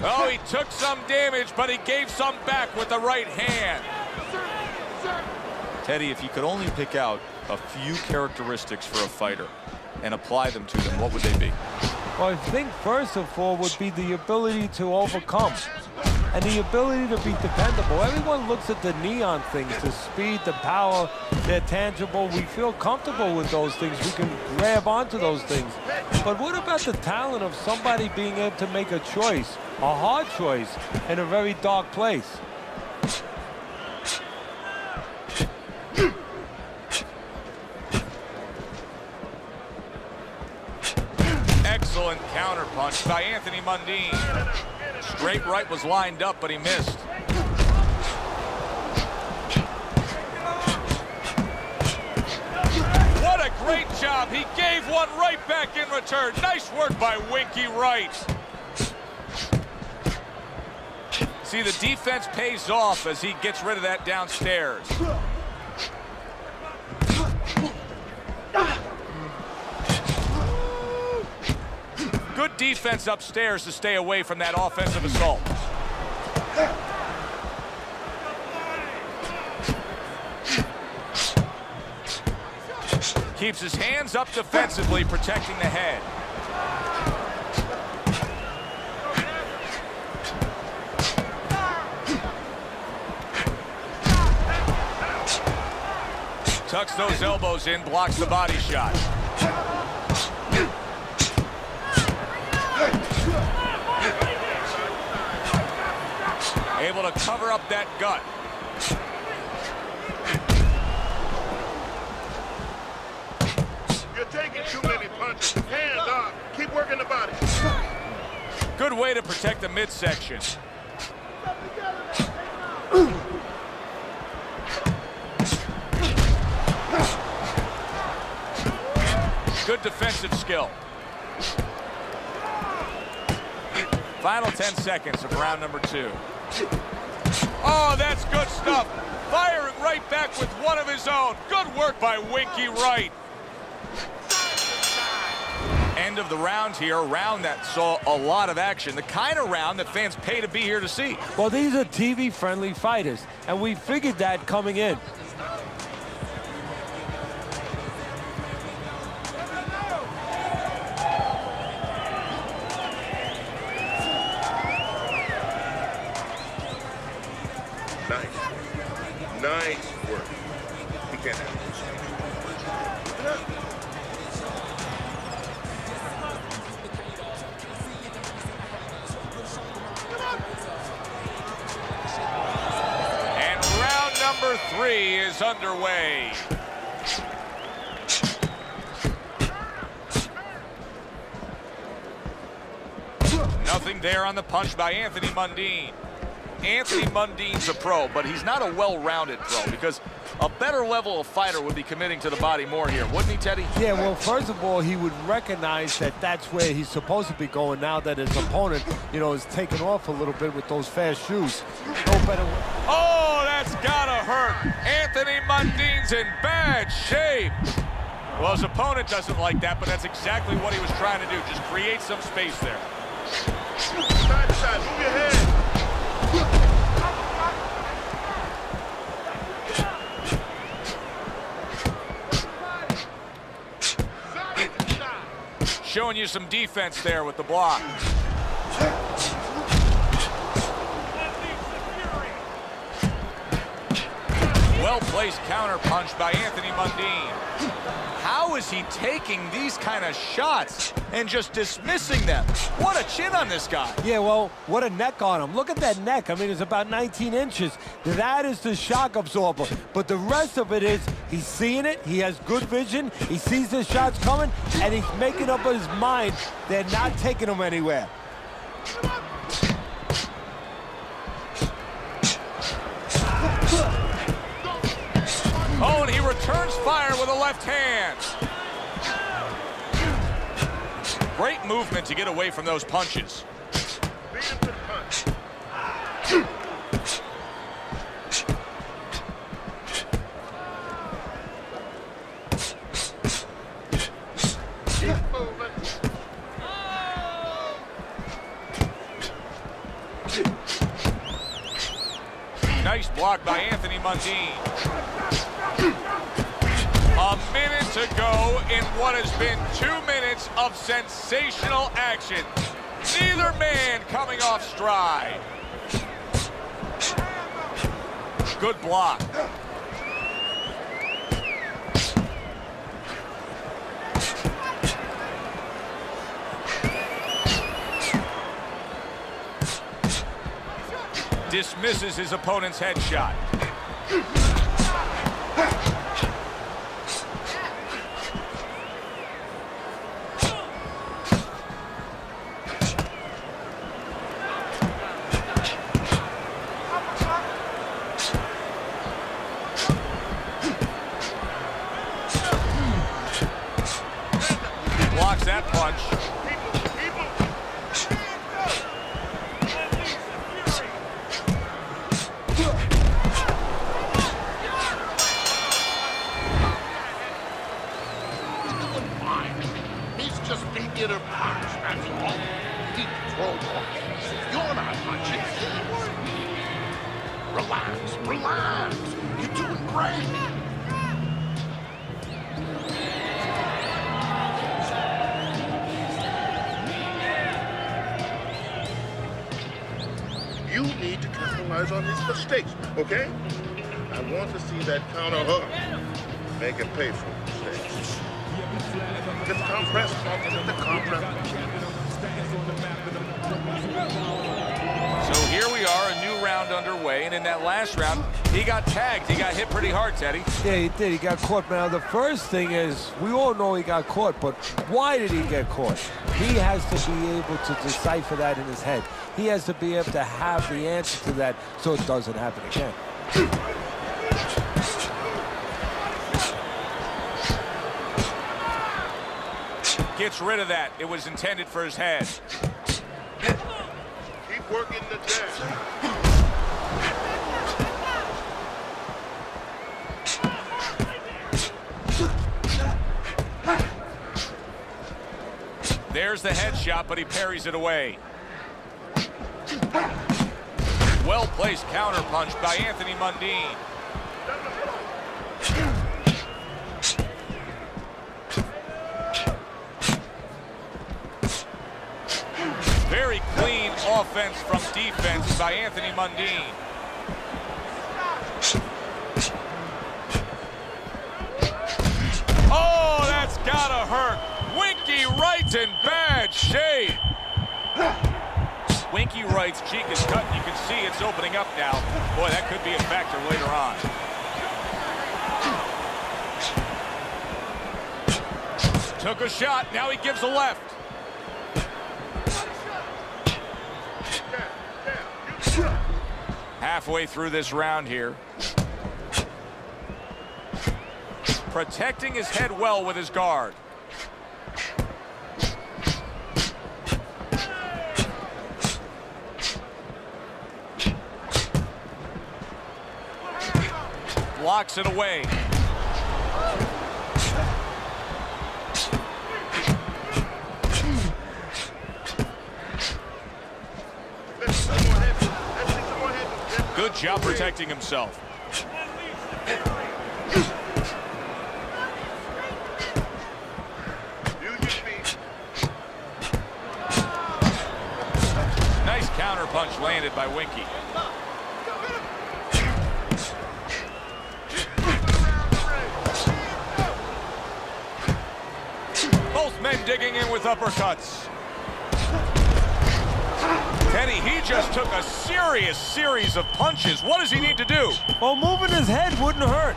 S2: Oh, he took some damage, but he gave some back with the right hand. Teddy, if you could only pick out a few characteristics for a fighter and apply them to them, what would they be?
S5: Well, I think first of all would be the ability to overcome and the ability to be dependable. Everyone looks at the neon things, the speed, the power, they're tangible. We feel comfortable with those things. We can grab onto those things. But what about the talent of somebody being able to make a choice, a hard choice, in a very dark place?
S2: Excellent counter punch by Anthony Mundine. Straight right was lined up, but he missed. What a great job. He gave one right back in return. Nice work by Winky Wright. See, the defense pays off as he gets rid of that downstairs. Good defense upstairs to stay away from that offensive assault. Keeps his hands up defensively, protecting the head. Tucks those elbows in, blocks the body shot. Able to cover up that gut.
S3: You're taking too many punches. Hands up. Keep working the body.
S2: Good way to protect the midsection. Good defensive skill. Final 10 seconds of round number 2. Oh, that That's good stuff. Firing right back with one of his own. Good work by Winky Wright. End of the round here, a round that saw a lot of action, the kind of round that fans pay to be here to see.
S5: Well, these are TV-friendly fighters, and we figured that coming in.
S3: Nice work. He can't have this.
S2: And round number 3 is underway. Nothing there on the punch by Anthony Mundine. Anthony Mundine's a pro, but he's not a well-rounded pro because a better level of fighter would be committing to the body more here, wouldn't he, Teddy?
S5: Yeah, well, first of all, he would recognize that that's where he's supposed to be going now that his opponent, you know, is taking off a little bit with those fast shoes. No better.
S2: Oh, that's gotta hurt. Anthony Mundine's in bad shape. Well, his opponent doesn't like that, but that's exactly what he was trying to do, just create some space there.
S3: Side to side, move your head.
S2: Showing you some defense there with the block. Well-placed counter punch by Anthony Mundine. How is he taking these kind of shots and just dismissing them? What a chin on this guy.
S5: Yeah, well, what a neck on him. Look at that neck. I mean, it's about 19 inches. That is the shock absorber. But the rest of it is he's seeing it. He has good vision. He sees the shots coming, and he's making up his mind they're not taking him anywhere.
S2: Oh, and he returns fire with a left hand. Great movement to get away from those punches. Nice block by Anthony Mundine. A minute to go in what has been 2 minutes of sensational action. Neither man coming off stride. Good block. Dismisses his opponent's headshot. Blocks that punch.
S3: Get a punch, that's all. Deep throat. You're not punching. Relax, relax. You're doing great. You need to capitalize on his mistakes, okay? I want to see that counter hook. Make him pay for mistakes. Get the compress, get the compress.
S2: So here we are, a new round underway, and in that last round, he got tagged. He got hit pretty hard, Teddy.
S5: Yeah, he did. He got caught. Now, the first thing is, we all know he got caught, but why did he get caught? He has to be able to decipher that in his head. He has to be able to have the answer to that so it doesn't happen again.
S2: Gets rid of that. It was intended for his head.
S3: Keep working the jab.
S2: There's the headshot, but he parries it away. Well-placed counterpunch by Anthony Mundine. Very clean offense from defense by Anthony Mundine. Oh, that's gotta hurt. Winky Wright's in bad shape. Winky Wright's cheek is cut, and you can see it's opening up now. Boy, that could be a factor later on. Took a shot, now he gives a left. Halfway through this round here. Protecting his head well with his guard. Blocks it away. Good job protecting himself. Nice counterpunch landed by Winky. Both men digging in with uppercuts. Teddy, he just took a serious series of punches. What does he need to do?
S5: Well, moving his head wouldn't hurt.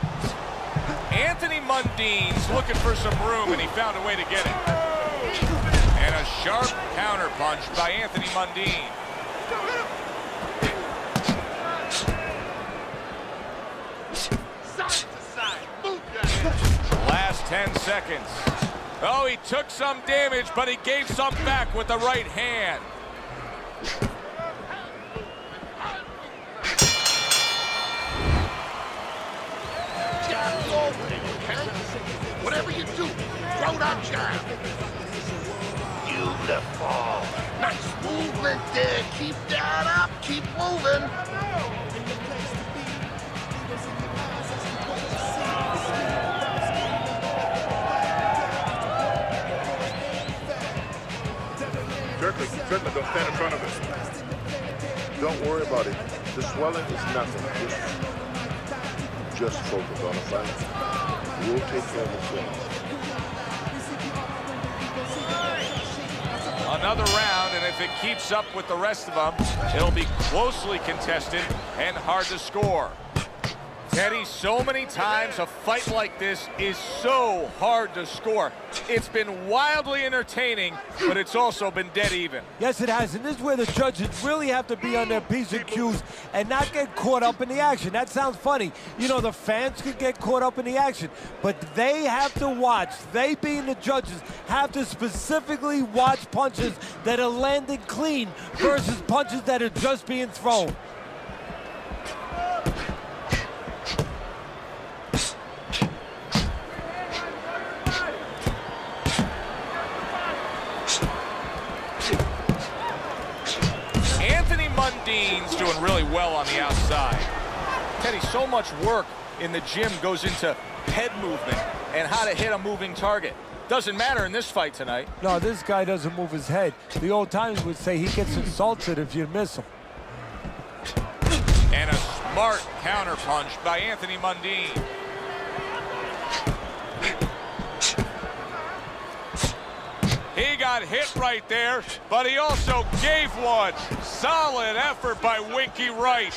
S2: Anthony Mundine's looking for some room, and he found a way to get it. And a sharp counterpunch by Anthony Mundine. Last 10 seconds. Oh, he took some damage, but he gave some back with the right hand.
S3: Whatever you do, throw that jab. Beautiful. Nice movement there. Keep that up. Keep moving.
S4: Certainly don't stand in front of it.
S3: Don't worry about it. The swelling is nothing. Just focus on the fight. We'll take care of the swelling.
S2: Another round, and if it keeps up with the rest of them, it'll be closely contested and hard to score. Teddy, so many times a fight like this is so hard to score. It's been wildly entertaining, but it's also been dead even.
S5: Yes, it has, and this is where the judges really have to be on their P's and Q's and not get caught up in the action. That sounds funny. You know, the fans could get caught up in the action, but they have to watch. They, being the judges, have to specifically watch punches that are landed clean versus punches that are just being thrown.
S2: Mundine's doing really well on the outside. Teddy, so much work in the gym goes into head movement and how to hit a moving target. Doesn't matter in this fight tonight.
S5: No, this guy doesn't move his head. The old timers would say he gets insulted if you miss him.
S2: And a smart counterpunch by Anthony Mundine. He got hit right there, but he also gave one. Solid effort by Winky Wright.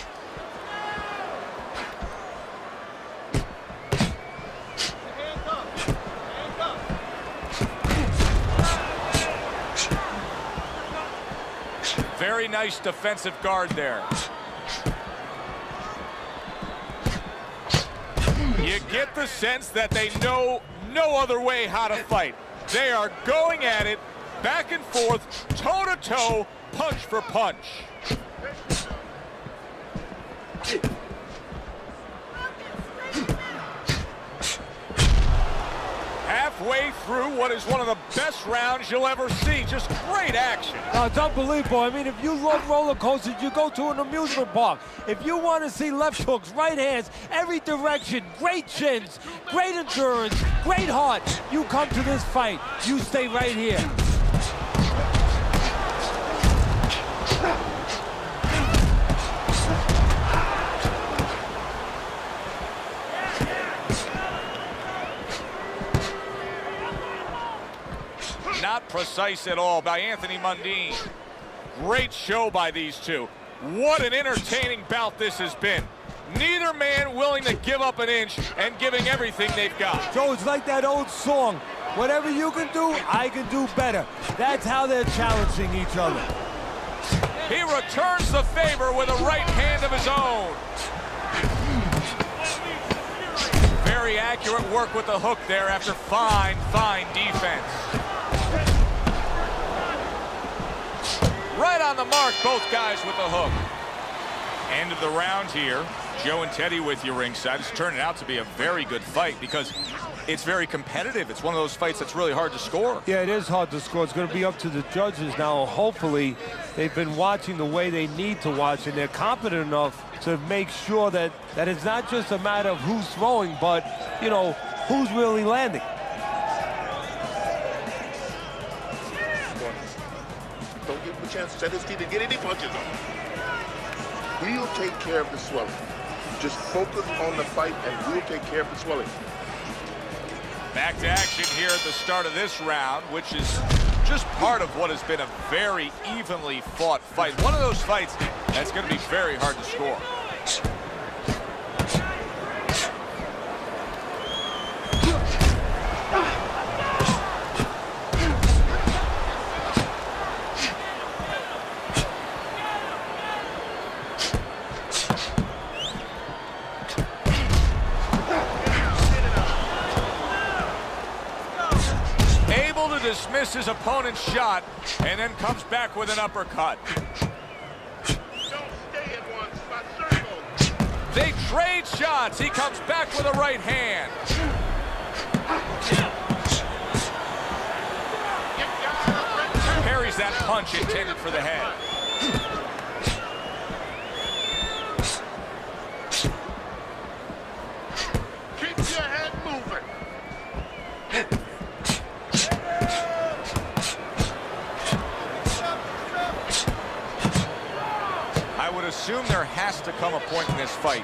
S2: Very nice defensive guard there. You get the sense that they know no other way how to fight. They are going at it, back and forth, toe-to-toe, punch for punch. halfway through what is one of the best rounds you'll ever see. Just great action.
S5: No, it's unbelievable. I mean, if you love roller coasters, you go to an amusement park. If you want to see left hooks, right hands, every direction, great chins, great endurance, great heart, you come to this fight. You stay right here.
S2: Not precise at all by Anthony Mundine. Great show by these two. What an entertaining bout this has been. Neither man willing to give up an inch and giving everything they've got.
S5: Joe, it's like that old song, whatever you can do, I can do better. That's how they're challenging each other.
S2: He returns the favor with a right hand of his own. Very accurate work with the hook there after fine defense. Right on the mark, both guys with the hook. End of the round here. Joe and Teddy with you ringside. It's turning out to be a very good fight because it's very competitive. It's one of those fights that's really hard to score.
S5: Yeah, it is hard to score. It's going to be up to the judges now. Hopefully, they've been watching the way they need to watch, and they're competent enough to make sure that it's not just a matter of who's throwing, but, you know, who's really landing.
S3: Don't give him a chance to set his teeth and get any punches on. We'll take care of the swelling. Just focus on the fight and we'll take care of the swelling.
S2: Back to action here at the start of this round, which is just part of what has been a very evenly fought fight. One of those fights that's going to be very hard to score. Dismiss his opponent's shot and then comes back with an uppercut.
S3: Don't stay in one spot, circle.
S2: They trade shots. He comes back with a right hand. Parries that punch intended for the head.
S3: Keep your head moving.
S2: I would assume there has to come a point in this fight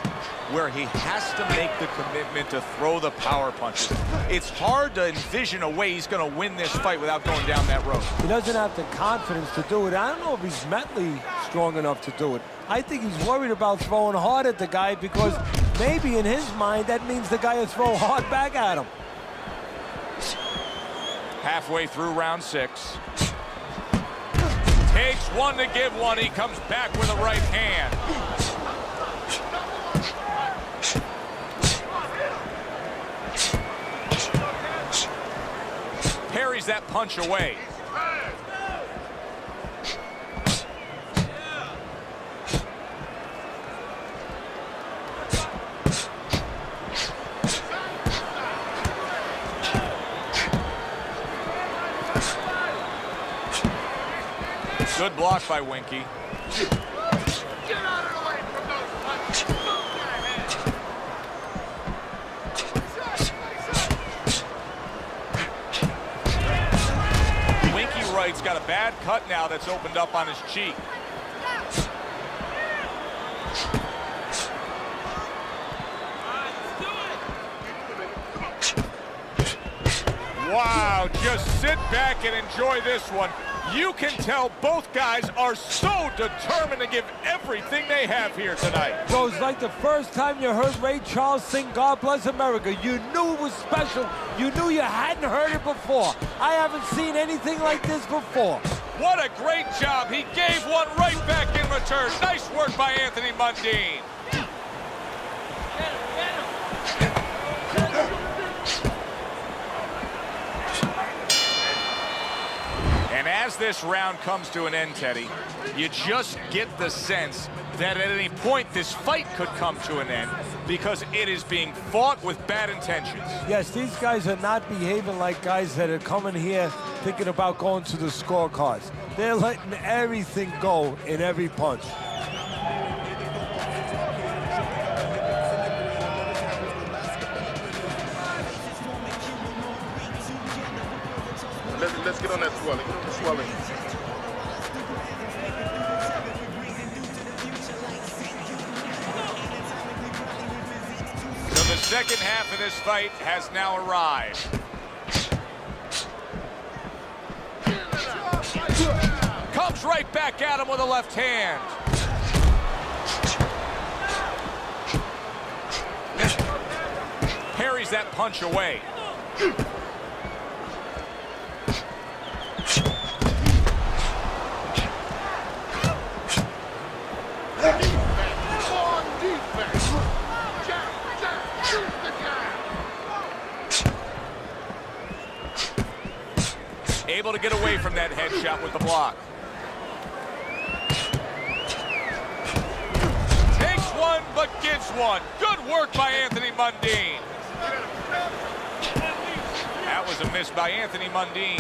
S2: where he has to make the commitment to throw the power punches. It's hard to envision a way he's going to win this fight without going down that road.
S5: He doesn't have the confidence to do it. I don't know if he's mentally strong enough to do it. I think he's worried about throwing hard at the guy because maybe in his mind that means the guy will throw hard back at him.
S2: Halfway through round 6. Takes one to give one. He comes back with a right hand. Parries that punch away. Good block by Winky.
S3: Get out of the way from those punches.
S2: Winky Wright's got a bad cut now that's opened up on his cheek. Wow, just sit back and enjoy this one. You can tell both guys are so determined to give everything they have here tonight.
S5: So it's like the first time you heard Ray Charles sing God Bless America. You knew it was special. You knew you hadn't heard it before. I haven't seen anything like this before.
S2: What a great job. He gave one right back in return. Nice work by Anthony Mundine. And as this round comes to an end, Teddy, you just get the sense that at any point this fight could come to an end because it is being fought with bad intentions.
S5: Yes, these guys are not behaving like guys that are coming here thinking about going to the scorecards. They're letting everything go in every punch.
S3: Let's get on that swelling. Get on the swelling.
S2: So the second half of this fight has now arrived. Comes right back at him with a left hand. Parries that punch away. Able to get away from that headshot with the block. Takes one, but gives one. Good work by Anthony Mundine. That was a miss by Anthony Mundine.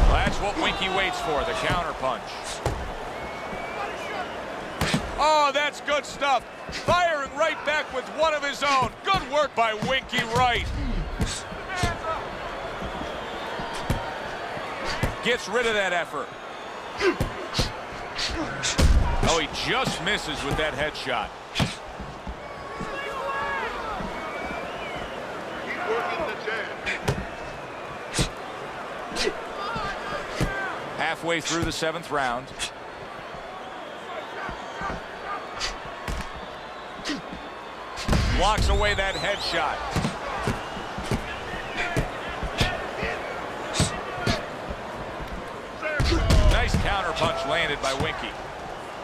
S2: Well, that's what Winky waits for, the counter punch. Oh, that's good stuff. Firing right back with one of his own. Good work by Winky Wright. Gets rid of that effort. Oh, he just misses with that headshot. Halfway through the 7th round. Blocks away that headshot. Nice counter punch landed by Winky.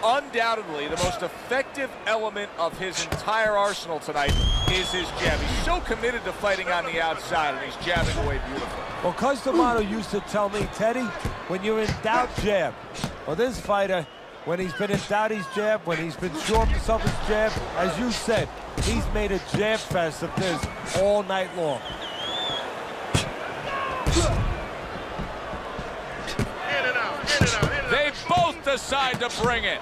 S2: Undoubtedly, the most effective element of his entire arsenal tonight is his jab. He's so committed to fighting on the outside, and he's jabbing away beautifully.
S5: Well, Customato used to tell me, Teddy, when you're in doubt, jab. Well, this fighter, when he's been in doubt, he's jab. When he's been sure of himself, he's jab. As you said, he's made a jab fest of this all night long.
S2: They both decide to bring it.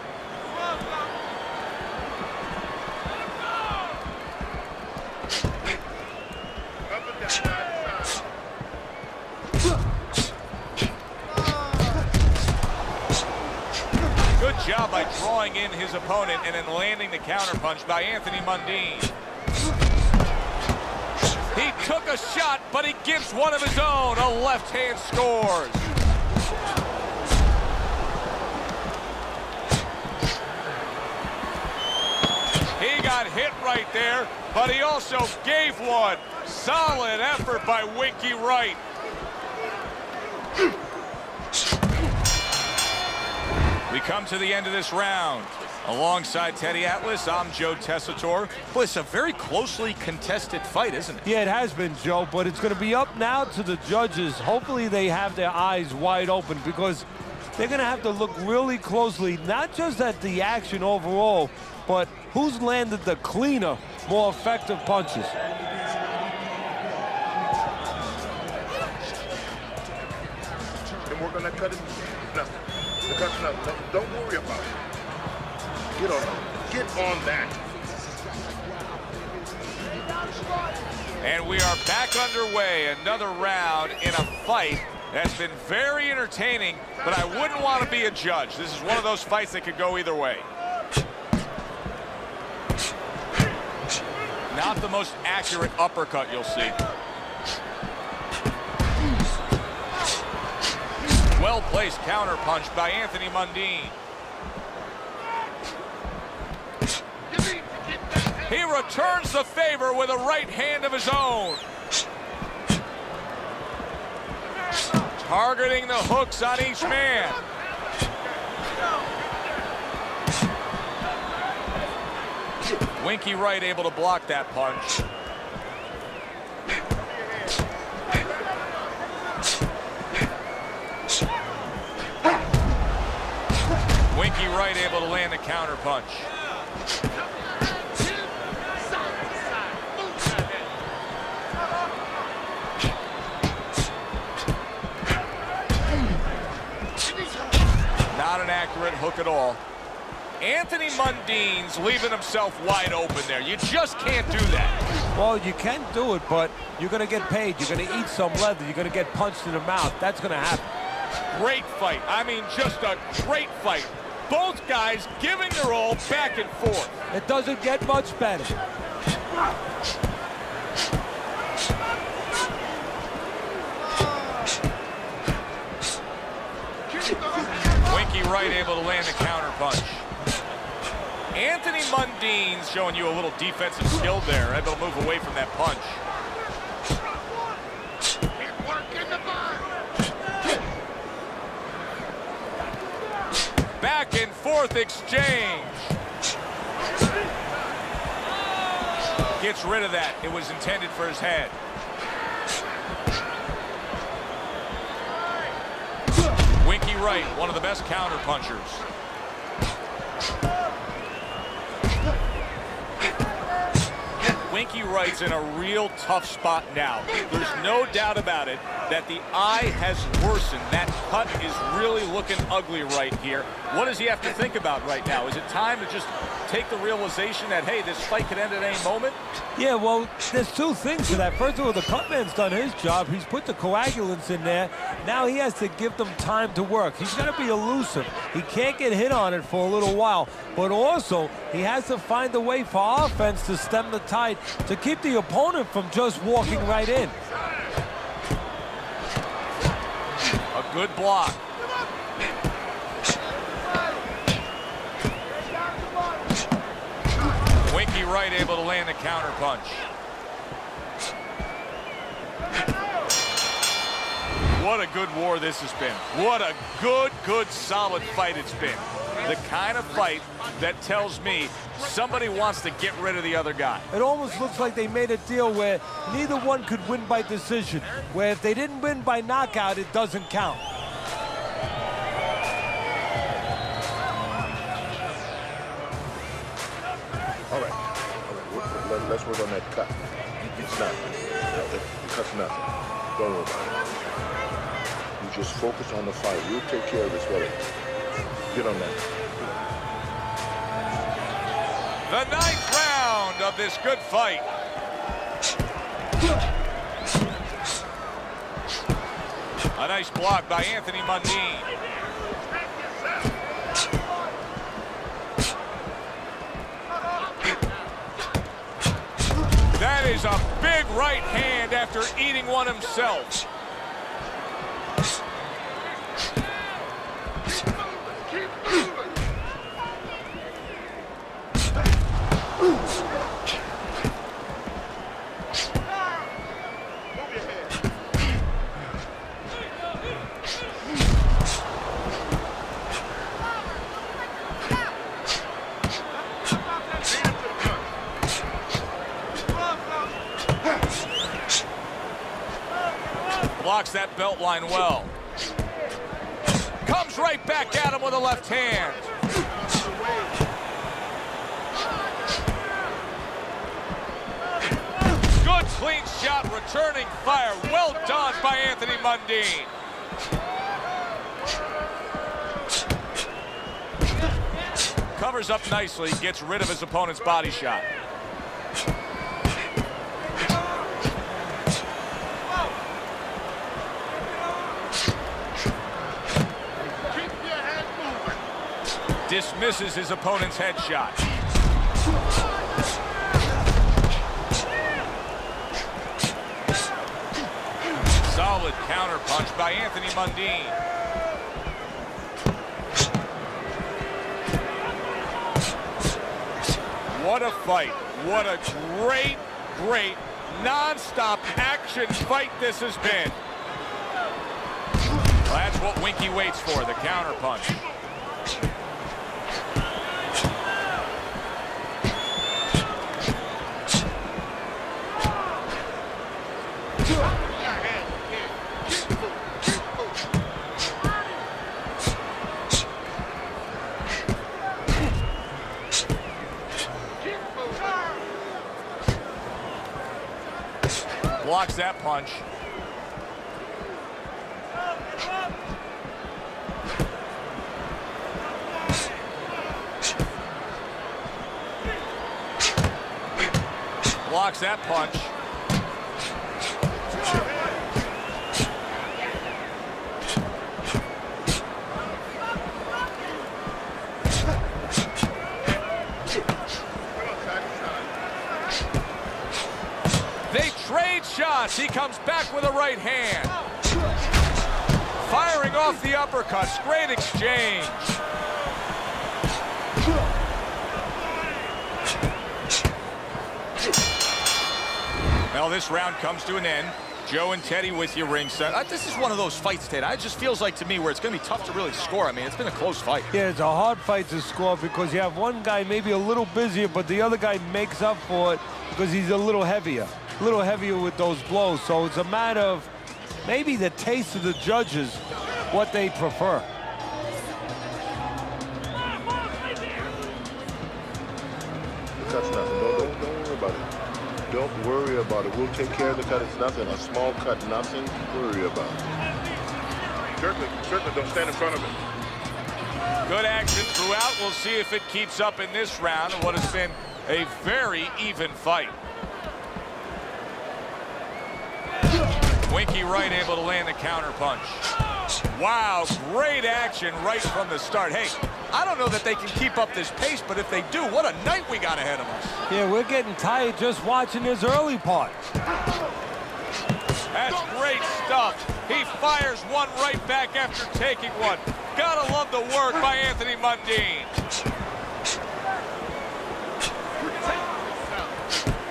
S2: Good job by drawing in his opponent and then landing the counterpunch by Anthony Mundine. He took a shot, but he gives one of his own. A left hand scores. He got hit right there, but he also gave one. Solid effort by Winky Wright. We come to the end of this round. Alongside Teddy Atlas, I'm Joe Tessitore. Well, it's a very closely contested fight, isn't it?
S5: Yeah, it has been, Joe, but it's going to be up now to the judges. Hopefully they have their eyes wide open because they're going to have to look really closely, not just at the action overall, but who's landed the cleaner, more effective punches.
S3: And we're going to cut it. Nothing. Nothing. Don't worry about it. Get on that.
S2: And we are back underway. Another round in a fight that's been very entertaining, but I wouldn't want to be a judge. This is one of those fights that could go either way. Not the most accurate uppercut you'll see. Well-placed counter punch by Anthony Mundine. He returns the favor with a right hand of his own. Targeting the hooks on each man. Winky Wright able to block that punch. land the counter punch. Not an accurate hook at all. Anthony Mundine's leaving himself wide open there. You just can't do that.
S5: Well, you can do it, but you're going to get paid. You're going to eat some leather. You're going to get punched in the mouth. That's going to happen.
S2: Great fight. I mean, just a great fight. Both guys giving their all back and forth.
S5: It doesn't get much better.
S2: Winky Wright able to land the counter punch. Anthony Mundine's showing you a little defensive skill there, able to move away from that punch. Back and forth exchange. Gets rid of that. It was intended for his head. Winky Wright, one of the best counter punchers. Winky Wright's in a real tough spot now. There's no doubt about it that the eye has worsened. That cut is really looking ugly right here. What does he have to think about right now? Is it time to just take the realization that, hey, this fight could end at any moment?
S5: Yeah, well, there's two things to that. First of all, the cutman's done his job. He's put the coagulants in there. Now he has to give them time to work. He's got to be elusive. He can't get hit on it for a little while. But also, he has to find a way for offense to stem the tide, to keep the opponent from just walking right in.
S2: A good block. Winky Wright able to land the counter punch. What a good war this has been. What a good, solid fight it's been. The kind of fight that tells me somebody wants to get rid of the other guy.
S5: It almost looks like they made a deal where neither one could win by decision, where if they didn't win by knockout, it doesn't count.
S3: All right. Let's work on that cut. It's nothing. The cut's nothing. Don't worry about it. You just focus on the fight. We'll take care of this later. Get on that.
S2: The 9th round of this good fight. A nice block by Anthony Mundine. That is a big right hand after eating one himself. Blocks that belt line well. Comes right back at him with a left hand. Good clean shot, returning fire. Well done by Anthony Mundine. Covers up nicely, gets rid of his opponent's body shot. Dismisses his opponent's headshot. Solid counter punch by Anthony Mundine. What a fight. What a great, non-stop action fight this has been. Well, that's what Winky waits for, the counter punch. Blocks that punch. Blocks that punch. They trade shots. He comes back with a right hand. Firing off the uppercuts. Great exchange. Well, this round comes to an end. Joe and Teddy with you ringside. This is one of those fights, Ted. It just feels like to me where it's going to be tough to really score. I mean, it's been a close fight.
S5: Yeah, it's a hard fight to score because you have one guy maybe a little busier, but the other guy makes up for it because he's a little heavier with those blows. So it's a matter of maybe the taste of the judges, what they prefer.
S3: That's nothing. Don't worry about it. Don't worry about it. We'll take care of the cut. It's nothing. A small cut, nothing to worry about. Certainly don't stand in front of it.
S2: Good action throughout. We'll see if it keeps up in this round of what has been a very even fight. Winky Wright able to land the counter punch. Wow, great action right from the start. Hey, I don't know that they can keep up this pace, but if they do, what a night we got ahead of us.
S5: Yeah, we're getting tired just watching this early part.
S2: That's great stuff. He fires one right back after taking one. Gotta love the work by Anthony Mundine.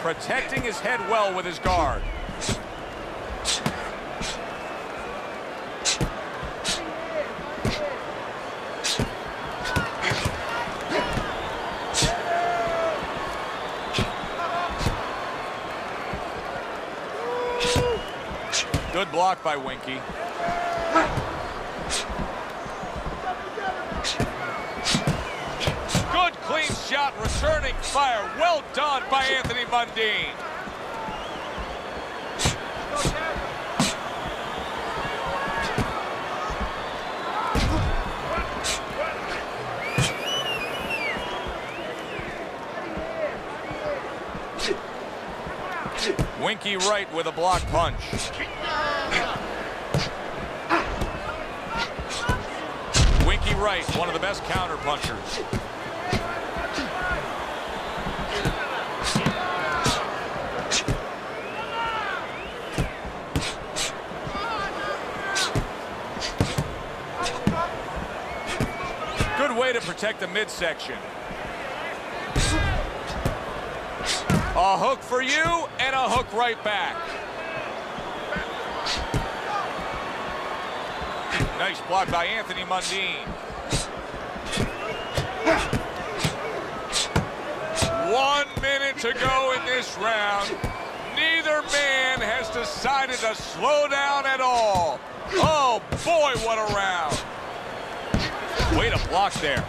S2: Protecting his head well with his guard. Good block by Winky. Good clean shot, returning fire. Well done by Anthony Mundine. Winky Wright with a block punch. Winky Wright, one of the best counter punchers. Good way to protect the midsection. A hook for you and a hook right back. Nice block by Anthony Mundine. 1 minute to go in this round. Neither man has decided to slow down at all. Oh boy, what a round. Way to block there.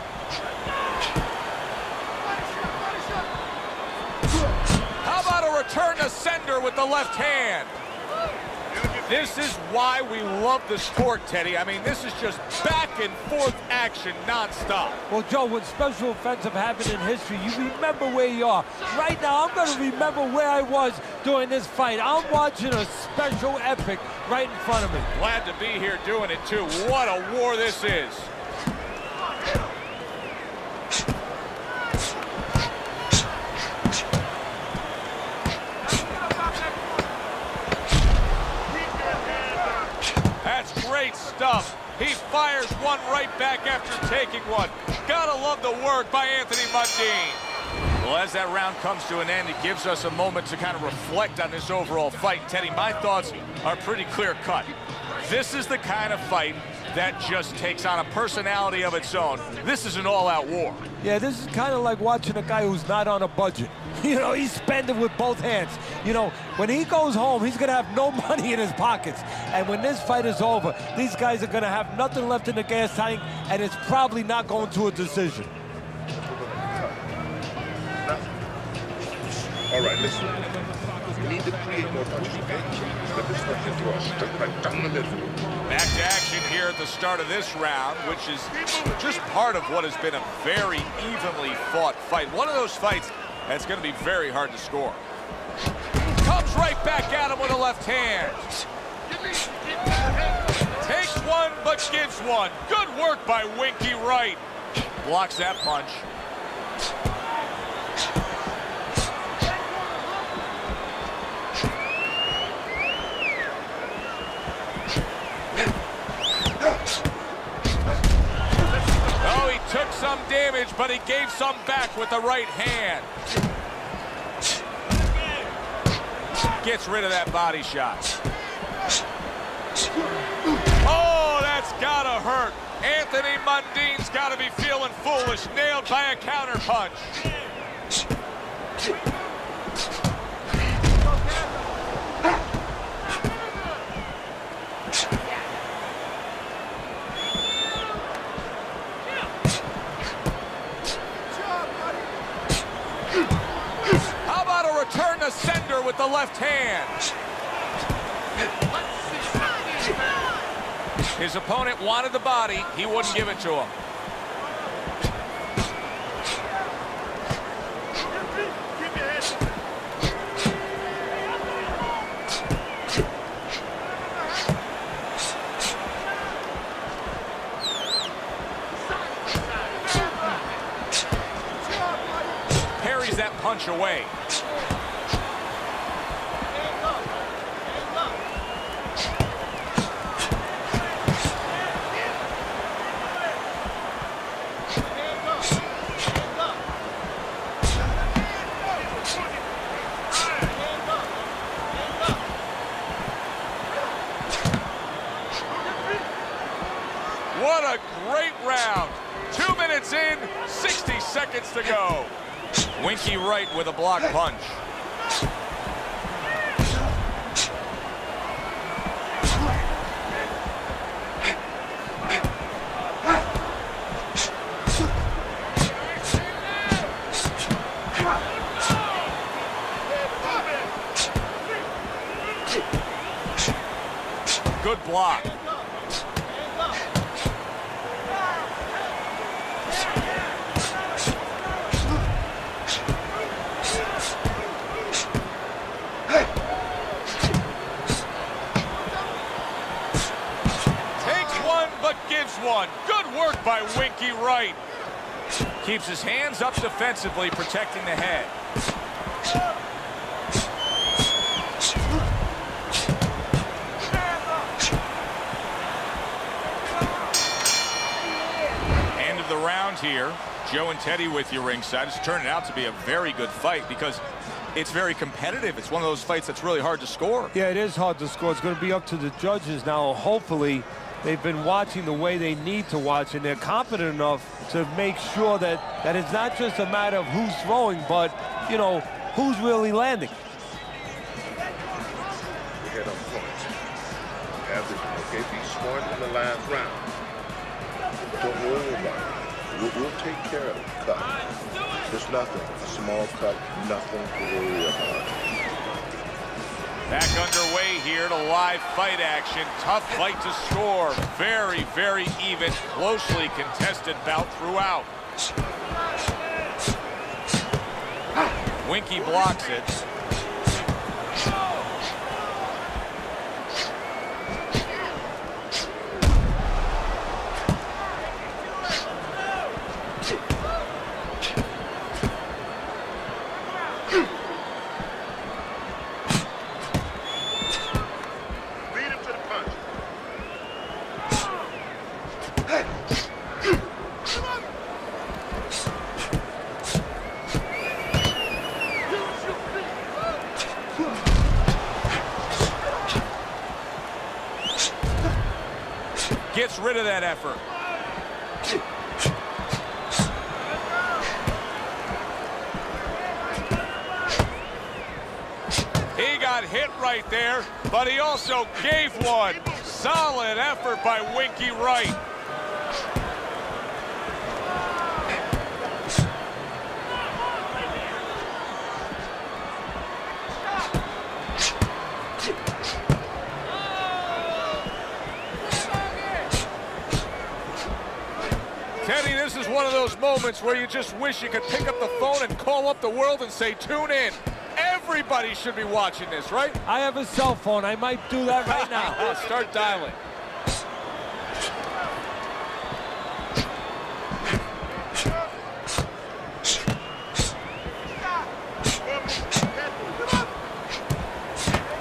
S2: How about a return to sender with the left hand? This is why we love the sport, Teddy. I mean, this is just back and forth action nonstop.
S5: Well, Joe, when special events have happened in history, you remember where you are. Right now, I'm going to remember where I was during this fight. I'm watching a special epic right in front of me.
S2: Glad to be here doing it, too. What a war this is. Great stuff. He fires one right back after taking one. Gotta love the work by Anthony Mundine. Well, as that round comes to an end, it gives us a moment to kind of reflect on this overall fight. Teddy, my thoughts are pretty clear cut. This is the kind of fight that just takes on a personality of its own. This is an all-out war.
S5: Yeah, this is kind of like watching a guy who's not on a budget. You know, he's spending with both hands. You know, when he goes home, he's going to have no money in his pockets. And when this fight is over, these guys are going to have nothing left in the gas tank, and it's probably not going to a decision.
S3: All right, listen. You need need to create more punches, okay? Let this one into a straight right down the middle.
S2: Back to action here at the start of this round, which is just part of what has been a very evenly fought fight. One of those fights that's going to be very hard to score. Comes right back at him with a left hand. Takes one, but gives one. Good work by Winky Wright. Blocks that punch. Oh, he took some damage, but he gave some back with the right hand. Gets rid of that body shot. Oh, that's gotta hurt. Anthony Mundine's gotta be feeling foolish, nailed by a counter punch. How about a return to sender with the left hand? His opponent wanted the body. He wouldn't give it to him. Parries that punch away. What a great round. 2 minutes in, 60 seconds to go. Winky Wright with a block punch. Good block. One. Good work by Winky Wright. Keeps his hands up defensively, protecting the head. End of the round here. Joe and Teddy with you ringside. It's turning out to be a very good fight because it's very competitive. It's one of those fights that's really hard to score.
S5: Yeah, it is hard to score. It's going to be up to the judges now. Hopefully, they've been watching the way they need to watch, and they're confident enough to make sure that it's not just a matter of who's throwing, but, you know, who's really landing.
S3: Head on point. Everything, okay? Be smart in the last round. Don't worry about it. We'll take care of it. Cut. There's nothing. A small cut, nothing to worry about.
S2: Back underway here to live fight action. Tough fight to score. Very, very even, closely contested bout throughout. Winky blocks it. Gets rid of that effort. He got hit right there, but he also gave one. Solid effort by Winky Wright. this is one of those moments where you just wish you could pick up the phone and call up the world and say, tune in. Everybody should be watching this, right?
S5: I have a cell phone. I might do that right now.
S2: Start dialing.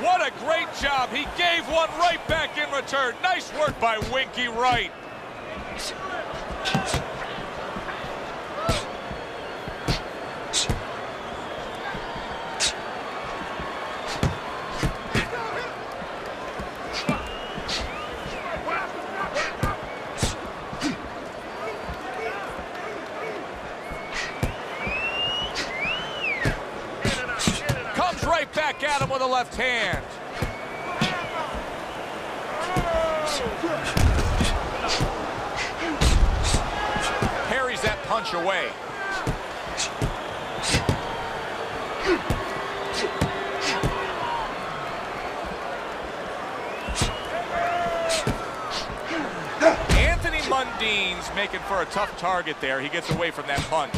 S2: What a great job. He gave one right back in return. Nice work by Winky Wright. Right back at him with a left hand. Parries that punch away. Anthony Mundine's making for a tough target there. He gets away from that punch.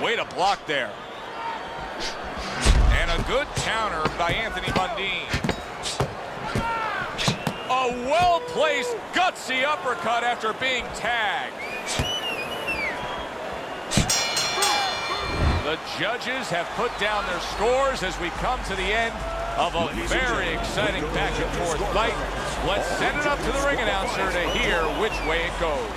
S2: Way to block there. And a good counter by Anthony Mundine. A well-placed, gutsy uppercut after being tagged. The judges have put down their scores as we come to the end of a very exciting back-and-forth fight. Let's send it up to the ring announcer to hear which way it goes.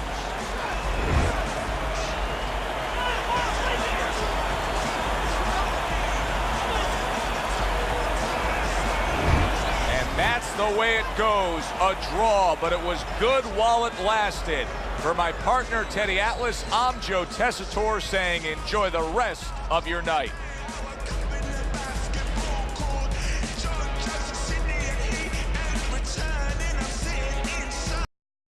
S2: That's the way it goes, a draw, but it was good while it lasted. For my partner, Teddy Atlas, I'm Joe Tessitore saying enjoy the rest of your night.